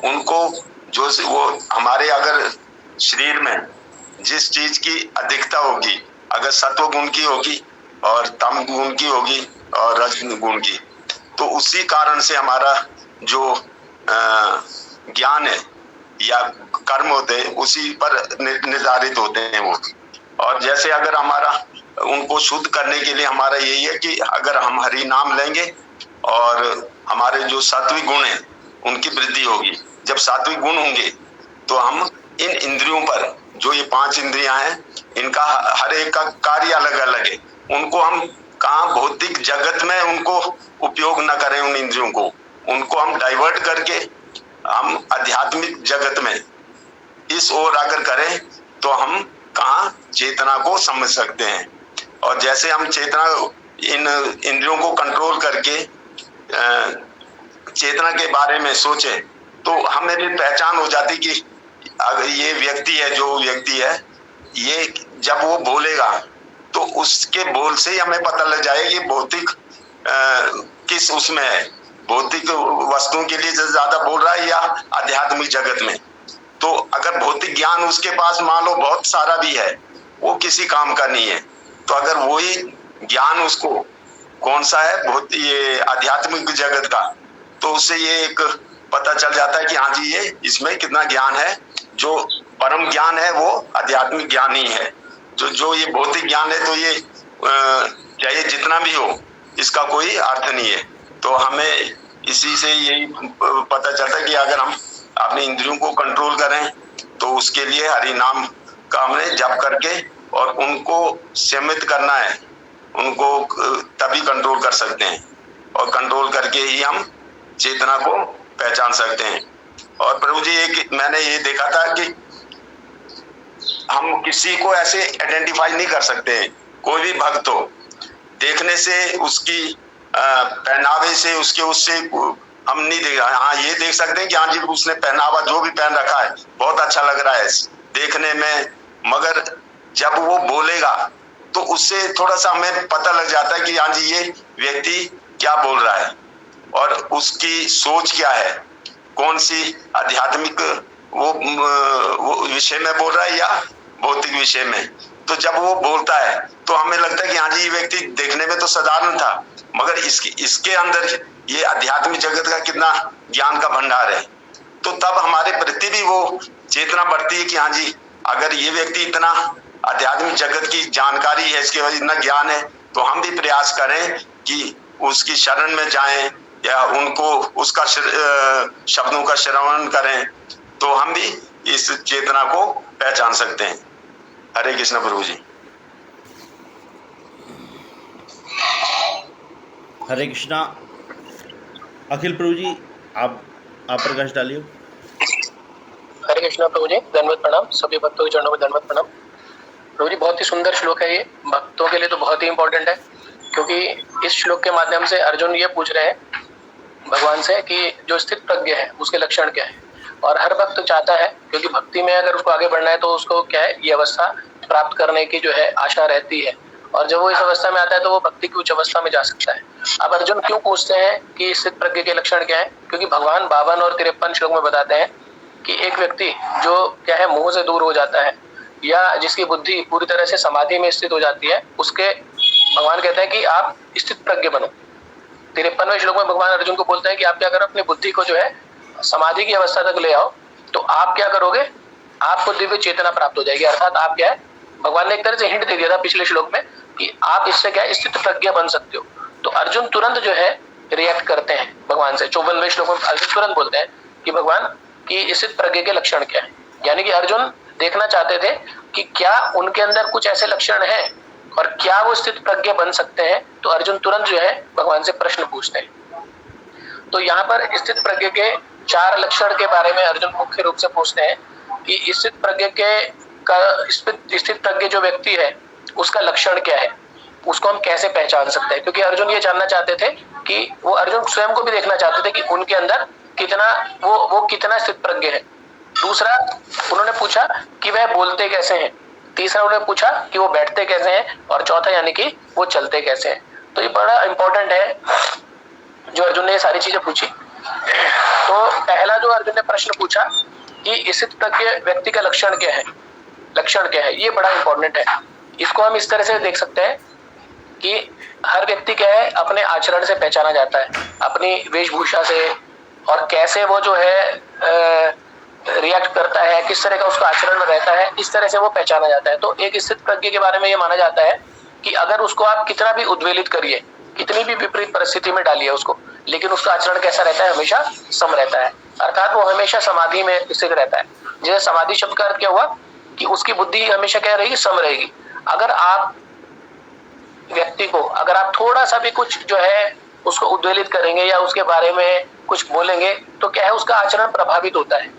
उनको जो वो हमारे अगर शरीर में जिस चीज की अधिकता होगी, अगर सत्व गुण की होगी और तम गुण की होगी और रज गुण की, तो उसी कारण से हमारा जो ज्ञान है या कर्म होते हैं उसी पर निर्धारित होते हैं वो। और जैसे अगर हमारा उनको शुद्ध करने के लिए हमारा यही है कि अगर हम हरि नाम लेंगे और हमारे जो सात्विक गुण है उनकी वृद्धि होगी। जब सात्विक गुण होंगे तो हम इन इंद्रियों पर, जो ये 5 इंद्रियां हैं, इनका हर एक का कार्य अलग अलग है। उनको हम कहाँ भौतिक जगत में उनको उपयोग न करें, उन इंद्रियों को, उनको हम डाइवर्ट करके हम आध्यात्मिक जगत में इस ओर अगर करें तो हम कहाँ चेतना को समझ सकते हैं। और जैसे हम चेतना इन इंद्रियों को कंट्रोल करके चेतना के बारे में सोचें तो हमें भी पहचान हो जाती कि अगर ये व्यक्ति है, जो व्यक्ति है, ये जब वो बोलेगा तो उसके बोल से ही हमें पता लग जाएगा कि भौतिक किस उसमें है, भौतिक वस्तुओं के लिए ज्यादा बोल रहा है या आध्यात्मिक जगत में। तो अगर भौतिक ज्ञान उसके पास मान लो बहुत सारा भी है, वो किसी काम का नहीं है। तो अगर वही ज्ञान उसको कौन सा है, ये आध्यात्मिक जगत का, तो उससे ये एक पता चल जाता है कि हाँ जी ये इसमें कितना ज्ञान है। जो परम ज्ञान है वो आध्यात्मिक ज्ञान ही है। जो ये भौतिक ज्ञान है तो ये चाहे जितना भी हो इसका कोई अर्थ नहीं है। तो हमें इसी से यही पता चलता है कि अगर हम अपनी इंद्रियों को कंट्रोल करें तो उसके लिए हरि नाम का हमें जप करके और उनको सीमित करना है, उनको तभी कंट्रोल कर सकते हैं। और कंट्रोल करके ही हम चेतना को पहचान सकते हैं। और प्रभु जी एक मैंने ये देखा था कि हम किसी को ऐसे आइडेंटिफाई नहीं कर सकते हैं। कोई भी भक्त हो, देखने से उसकी पहनावे से उससे हम नहीं देख, हाँ ये देख सकते हैं कि हाँ जी उसने पहनावा जो भी पहन रखा है बहुत अच्छा लग रहा है देखने में, मगर जब वो बोलेगा तो उससे थोड़ा सा हमें पता लग जाता है कि हाँ जी ये व्यक्ति क्या बोल रहा है और उसकी सोच क्या है, कौन सी आध्यात्मिक वो विषय में बोल रहा है या भौतिक विषय में। तो जब वो बोलता है तो हमें लगता है कि हाँ जी ये व्यक्ति देखने में तो साधारण था, मगर इसके अंदर ये आध्यात्मिक जगत का कितना ज्ञान का भंडार है। तो तब हमारे प्रति भी वो चेतना बढ़ती है कि हाँ जी अगर ये व्यक्ति इतना आध्यात्मिक जगत की जानकारी है, इसके बाद इतना ज्ञान है, तो हम भी प्रयास करें कि उसकी शरण में जाएं या उनको उसका शब्दों का श्रवण करें, तो हम भी इस चेतना को पहचान सकते हैं। हरे कृष्ण प्रभु जी। हरे कृष्णा। अखिल प्रभु जी आप प्रकाश डालिए। हरे कृष्णा प्रभु जी, धन्यवाद प्रणाम। सभी भक्तों के चरणों में धन्यवाद प्रणाम। प्रभु जी बहुत ही सुंदर श्लोक है ये, भक्तों के लिए तो बहुत ही इंपॉर्टेंट है, क्योंकि इस श्लोक के माध्यम से अर्जुन ये पूछ रहे हैं भगवान से कि जो स्थित प्रज्ञ है उसके लक्षण क्या है। और हर भक्त चाहता है, क्योंकि भक्ति में अगर उसको आगे बढ़ना है तो उसको क्या है, ये अवस्था प्राप्त करने की जो है आशा रहती है, और जब वो इस अवस्था में आता है तो वो भक्ति की उच्च अवस्था में जा सकता है। अब अर्जुन क्यों पूछते हैं कि स्थित प्रज्ञ के लक्षण क्या है, क्योंकि भगवान 52 और 53 श्लोक में बताते हैं कि एक व्यक्ति जो क्या है मोह से दूर हो जाता है या जिसकी बुद्धि पूरी तरह से समाधि में स्थित हो जाती है, उसके भगवान कहते हैं कि आप स्थित प्रज्ञ बनो। 53वें श्लोक में भगवान अर्जुन को बोलते हैं कि आप क्या करो, अपनी बुद्धि को जो है समाधि की अवस्था तक ले आओ, तो आप क्या करोगे, आपको दिव्य चेतना प्राप्त हो जाएगी। अर्थात आप क्या है, भगवान ने एक तरह से हिंट दे दिया था पिछले श्लोक में कि आप इससे क्या स्थित प्रज्ञ बन सकते हो। तो अर्जुन तुरंत जो है रिएक्ट करते हैं भगवान से। 54वें श्लोक में अर्जुन तुरंत बोलते हैं कि भगवान की स्थित प्रज्ञ के लक्षण क्या है। यानी कि अर्जुन देखना चाहते थे कि क्या उनके अंदर कुछ ऐसे लक्षण हैं और क्या वो स्थित प्रज्ञ बन सकते हैं। तो अर्जुन तुरंत जो है भगवान से प्रश्न पूछते हैं। तो यहाँ पर स्थित प्रज्ञ के 4 लक्षण के बारे में अर्जुन मुख्य रूप से पूछते हैं कि स्थित प्रज्ञ जो व्यक्ति है उसका लक्षण क्या है, उसको हम कैसे पहचान सकते हैं। क्योंकि अर्जुन ये जानना चाहते थे कि वो अर्जुन स्वयं को भी देखना चाहते थे कि उनके अंदर कितना वो कितना स्थित प्रज्ञ है। दूसरा उन्होंने पूछा कि वह बोलते कैसे हैं। तीसरा उन्होंने पूछा कि वो बैठते कैसे हैं, और चौथा यानी कि वो चलते कैसे हैं। तो ये बड़ा इंपॉर्टेंट है जो अर्जुन ने ये सारी चीजें पूछी। तो पहला जो अर्जुन ने प्रश्न पूछा कि स्थित प्रज्ञ व्यक्ति का लक्षण क्या है, ये बड़ा इंपॉर्टेंट है। इसको हम इस तरह से देख सकते हैं कि हर व्यक्ति क्या है अपने आचरण से पहचाना जाता है, अपनी वेशभूषा से, और कैसे वो जो है रिएक्ट करता है, किस तरह का उसका आचरण रहता है, इस तरह से वो पहचाना जाता है। तो एक स्थित प्रज्ञ के बारे में ये माना जाता है कि अगर उसको आप कितना भी उद्वेलित करिए, कितनी भी विपरीत परिस्थिति में डालिए उसको, लेकिन उसका आचरण कैसा रहता है, हमेशा सम रहता है। अर्थात वो हमेशा समाधि में स्थित रहता है। जैसे समाधि शब्द का अर्थ क्या हुआ कि उसकी बुद्धि हमेशा क्या रहेगी, सम रहेगी। अगर आप व्यक्ति को अगर आप थोड़ा सा भी कुछ जो है उसको उद्वेलित करेंगे या उसके बारे में कुछ बोलेंगे, तो क्या है उसका आचरण प्रभावित होता है,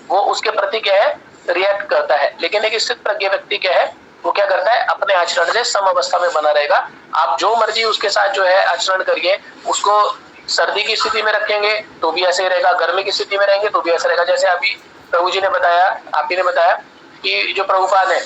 वो उसके प्रति क्या है रिएक्ट करता है। लेकिन एक स्थित प्रज्ञ व्यक्ति क्या है, वो क्या करता है अपने आचरण से सम अवस्था में बना रहेगा। आप जो मर्जी उसके साथ जो है आचरण करिए, उसको सर्दी की स्थिति में रखेंगे तो भी ऐसे ही रहेगा, गर्मी की स्थिति में रहेंगे तो भी ऐसा रहेगा। जैसे अभी प्रभु जी ने बताया, आप ही ने बताया कि जो प्रभुपाद है,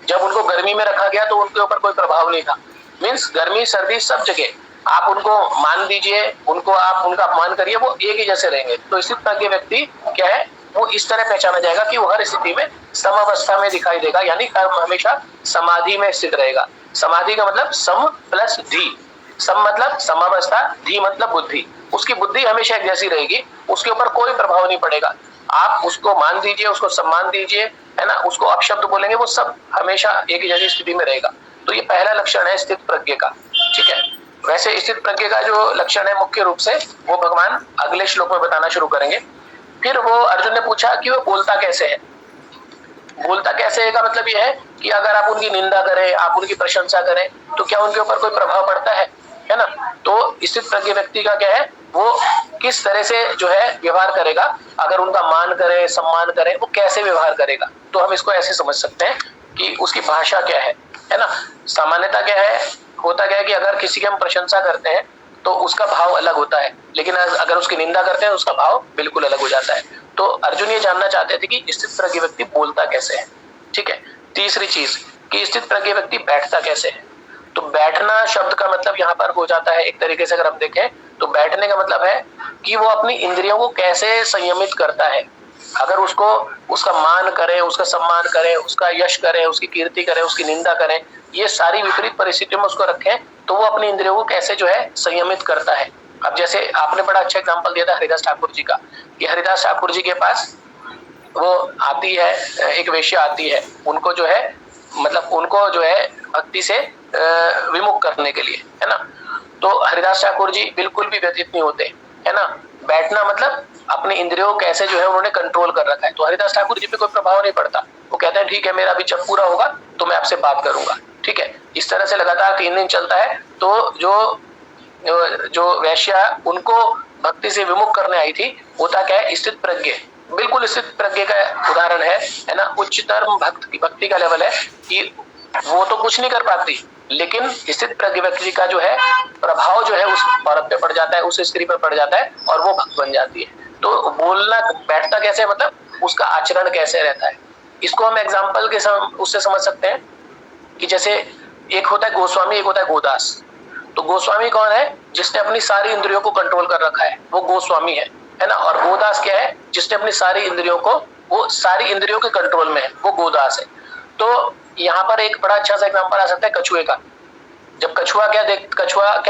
जब उनको गर्मी में रखा गया तो उनके ऊपर कोई प्रभाव नहीं था। मीन्स गर्मी सर्दी सब जगह आप उनको मान दीजिए, उनको आप उनका अपमान करिए, वो एक ही जैसे रहेंगे। तो स्थित प्रज्ञ व्यक्ति क्या है, वो इस तरह पहचाना जाएगा कि वो हर स्थिति में समावस्था में दिखाई देगा, यानी हमेशा समाधि में स्थित रहेगा। समाधि का मतलब सम प्लस धी। सम मतलब समावस्था, धी मतलब बुद्धि। उसकी बुद्धि हमेशा एक जैसी रहेगी, उसके ऊपर कोई प्रभाव नहीं पड़ेगा। आप उसको मान दीजिए, उसको सम्मान दीजिए, है ना, उसको अपशब्द बोलेंगे, वो सब हमेशा एक ही जैसी स्थिति में रहेगा। तो ये पहला लक्षण है स्थित प्रज्ञ का। ठीक है, वैसे स्थित प्रज्ञ का जो लक्षण है मुख्य रूप से वो भगवान अगले श्लोक में बताना शुरू करेंगे। फिर वो अर्जुन ने पूछा कि वो बोलता कैसे है। बोलता कैसे है का मतलब ये है कि अगर आप उनकी निंदा करें, आप उनकी प्रशंसा करें, तो क्या उनके ऊपर कोई प्रभाव पड़ता है ना। तो स्थित प्रज्ञ व्यक्ति का क्या है वो किस तरह से जो है व्यवहार करेगा, अगर उनका मान करे, सम्मान करे, वो कैसे व्यवहार करेगा। तो हम इसको ऐसे समझ सकते हैं कि उसकी भाषा क्या है ना। सामान्यता क्या है, होता क्या है कि अगर किसी की हम प्रशंसा करते हैं तो उसका भाव अलग होता है, लेकिन अगर उसकी निंदा करते हैं उसका भाव बिल्कुल अलग हो जाता है। तो अर्जुन ये जानना चाहते थे कि स्थित प्रज्ञ व्यक्ति बोलता कैसे है। ठीक है। तीसरी चीज कि स्थित प्रज्ञ व्यक्ति बैठता कैसे है। तो बैठना शब्द का मतलब यहाँ पर हो जाता है, एक तरीके से अगर हम देखें तो बैठने का मतलब है कि वो अपनी इंद्रियों को कैसे संयमित करता है। अगर उसको उसका मान करे, उसका सम्मान करे, उसका यश करे, उसकी कीर्ति करे, उसकी निंदा करे, ये सारी विपरीत परिस्थितियों में उसको रखें तो वो अपनी इंद्रियों को कैसे जो है संयमित करता है। अब जैसे आपने बड़ा अच्छा एग्जाम्पल दिया था हरिदास ठाकुर जी का, कि हरिदास ठाकुर जी के पास वो आती है, एक वेश्या आती है, उनको जो है मतलब उनको जो है भक्ति से विमुख करने के लिए, है ना। तो हरिदास ठाकुर जी बिल्कुल भी व्यतीत नहीं होते, है ना। बैठना मतलब अपनी इंद्रियों कैसे जो है उन्होंने कंट्रोल कर रखा है। तो हरिदास ठाकुर जी पे कोई प्रभाव नहीं पड़ता, वो कहते हैं ठीक है मेरा अभी जब पूरा होगा तो मैं आपसे बात करूंगा। ठीक है। इस तरह से लगातार 3 दिन चलता है। तो जो वैश्या उनको भक्ति से विमुख करने आई थी, होता क्या है, स्थित प्रज्ञ, बिल्कुल स्थित प्रज्ञ का उदाहरण है ना। उच्चतर भक्ति का लेवल है कि वो तो कुछ नहीं कर पाती, लेकिन स्थित प्रज्ञ व्यक्ति का जो है प्रभाव जो है उस औरत पे पड़ जाता है, उस स्त्री पर पड़ जाता है और वो भक्त बन जाती है। तो बोलना बैठता कैसे, मतलब उसका आचरण कैसे रहता है। इसको हम एग्जाम्पल के उससे समझ सकते हैं कि जैसे एक होता है गोस्वामी, एक होता है गोदास। तो गोस्वामी कौन है, जिसने अपनी सारी इंद्रियों को कंट्रोल कर रखा है, वो गोस्वामी है ना। और गोदास क्या है, जिसने अपनी सारी इंद्रियों को, वो सारी इंद्रियों के कंट्रोल में है, वो गोदास है। तो यहाँ पर एक बड़ा अच्छा सा एग्जांपल आ सकता है कछुए का। जब कछुआ क्या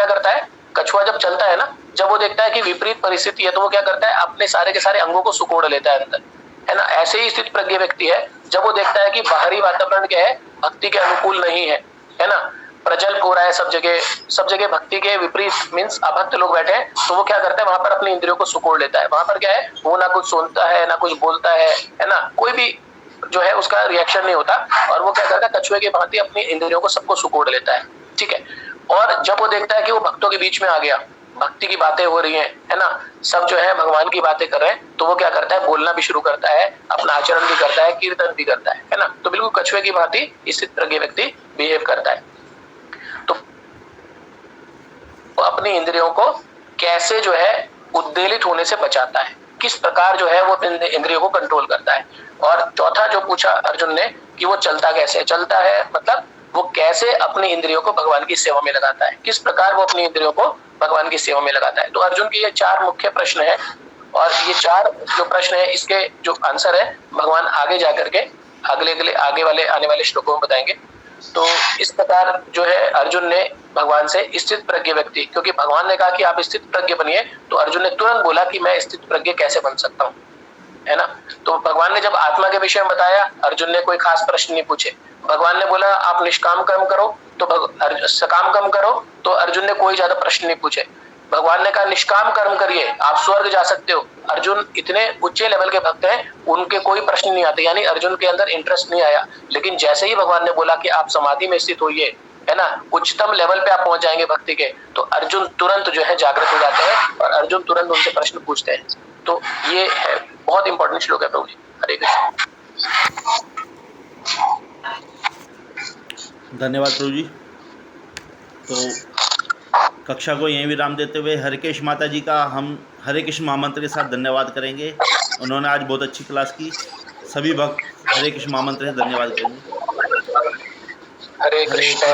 करता है, कछुआ जब चलता है ना, जब वो देखता है कि विपरीत परिस्थिति है तो वो क्या करता है, अपने सारे के सारे अंगों को सुकोड़ लेता है अंदर, है ना। ऐसे ही स्थित प्रज्ञ व्यक्ति है, जब वो देखता है कि बाहरी वातावरण क्या है, भक्ति के अनुकूल नहीं है ना, प्रजल हो रहा है सब जगह भक्ति के विपरीत मीन्स अभक्त लोग बैठे हैं, तो वो क्या करता है, वहां पर अपनी इंद्रियों को सुकोड़ लेता है। वहां पर क्या है, वो ना कुछ सुनता है ना कुछ बोलता है ना, कोई भी जो है उसका रिएक्शन नहीं होता, और वो क्या करता है, कछुए की भांति अपनी इंद्रियों को सबको सुकोड़ लेता है। ठीक है। और जब वो देखता है कि वो भक्तों के बीच में आ गया, भक्ति की बातें हो रही हैं, है ना, सब जो है भगवान की बातें कर रहे हैं, तो वो क्या करता है, बोलना भी शुरू करता है, अपना आचरण भी करता है, कीर्तन भी करता है ना। तो बिल्कुल कछुए की भांति स्थित प्रज्ञ व्यक्ति बिहेव करता है। तो वो अपनी इंद्रियों को कैसे जो है उद्वेलित होने से बचाता है, किस प्रकार जो है वो इंद्रियों को कंट्रोल करता है। और चौथा जो पूछा अर्जुन ने कि वो चलता कैसे, चलता है मतलब वो कैसे अपनी इंद्रियों को भगवान की सेवा में लगाता है, किस प्रकार वो अपनी इंद्रियों को भगवान की सेवा में लगाता है। तो अर्जुन के ये 4 मुख्य प्रश्न है, और ये 4 जो प्रश्न है इसके जो आंसर है भगवान आगे जाकर के आगे वाले आने वाले श्लोकों में बताएंगे। तो इस प्रकार जो है अर्जुन ने भगवान से स्थित प्रज्ञ व्यक्ति, क्योंकि भगवान ने कहा कि आप स्थित प्रज्ञ बनिए, तो अर्जुन ने तुरंत बोला कि मैं स्थित प्रज्ञ कैसे बन सकता हूँ, है ना। तो भगवान ने जब आत्मा के विषय में बताया, अर्जुन ने कोई खास प्रश्न नहीं पूछे। भगवान ने बोला आप निष्काम कर्म करो, तो सकाम कर्म करो, तो अर्जुन ने कोई ज्यादा प्रश्न नहीं पूछे। भगवान ने कहा निष्काम कर्म करिए, आप स्वर्ग जा सकते हो। अर्जुन इतने उच्च लेवल के भक्त हैं, उनके कोई प्रश्न नहीं आते, यानी अर्जुन के अंदर इंटरेस्ट नहीं आया। लेकिन जैसे ही भगवान ने बोला कि आप समाधि में स्थित होइए, है ना, उच्चतम लेवल पे आप पहुंच जाएंगे भक्ति के, तो अर्जुन तुरंत जो है जागृत हो जाते हैं और अर्जुन तुरंत उनसे प्रश्न पूछते हैं। तो ये है बहुत इंपॉर्टेंट श्लोक है प्रभु जी। हरे कृष्ण। धन्यवाद प्रभु जी। तो कक्षा को यहीं विराम देते हुए हरिकेश माता जी का हम हरे कृष्ण महामंत्र के साथ धन्यवाद करेंगे। उन्होंने आज बहुत अच्छी क्लास की। सभी भक्त हरे कृष्ण महामंत्र से धन्यवाद करेंगे। हरे कृष्णा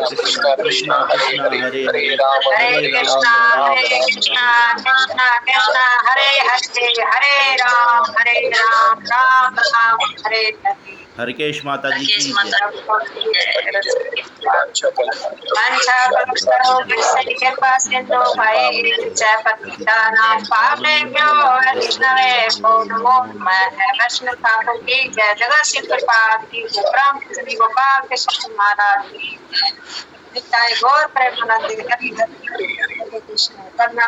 कृष्णा कृष्णा हरे हरे हरे राम हरे कृष्णा कृष्णा कृष्णा हरे हरे राम राम राम हरे हरे। हरिकेश माता जी की जगत से कृपा की गोपाल कृष्ण महाराज नित्याय गौर प्रेमानंद हरि हरि कृष्ण करना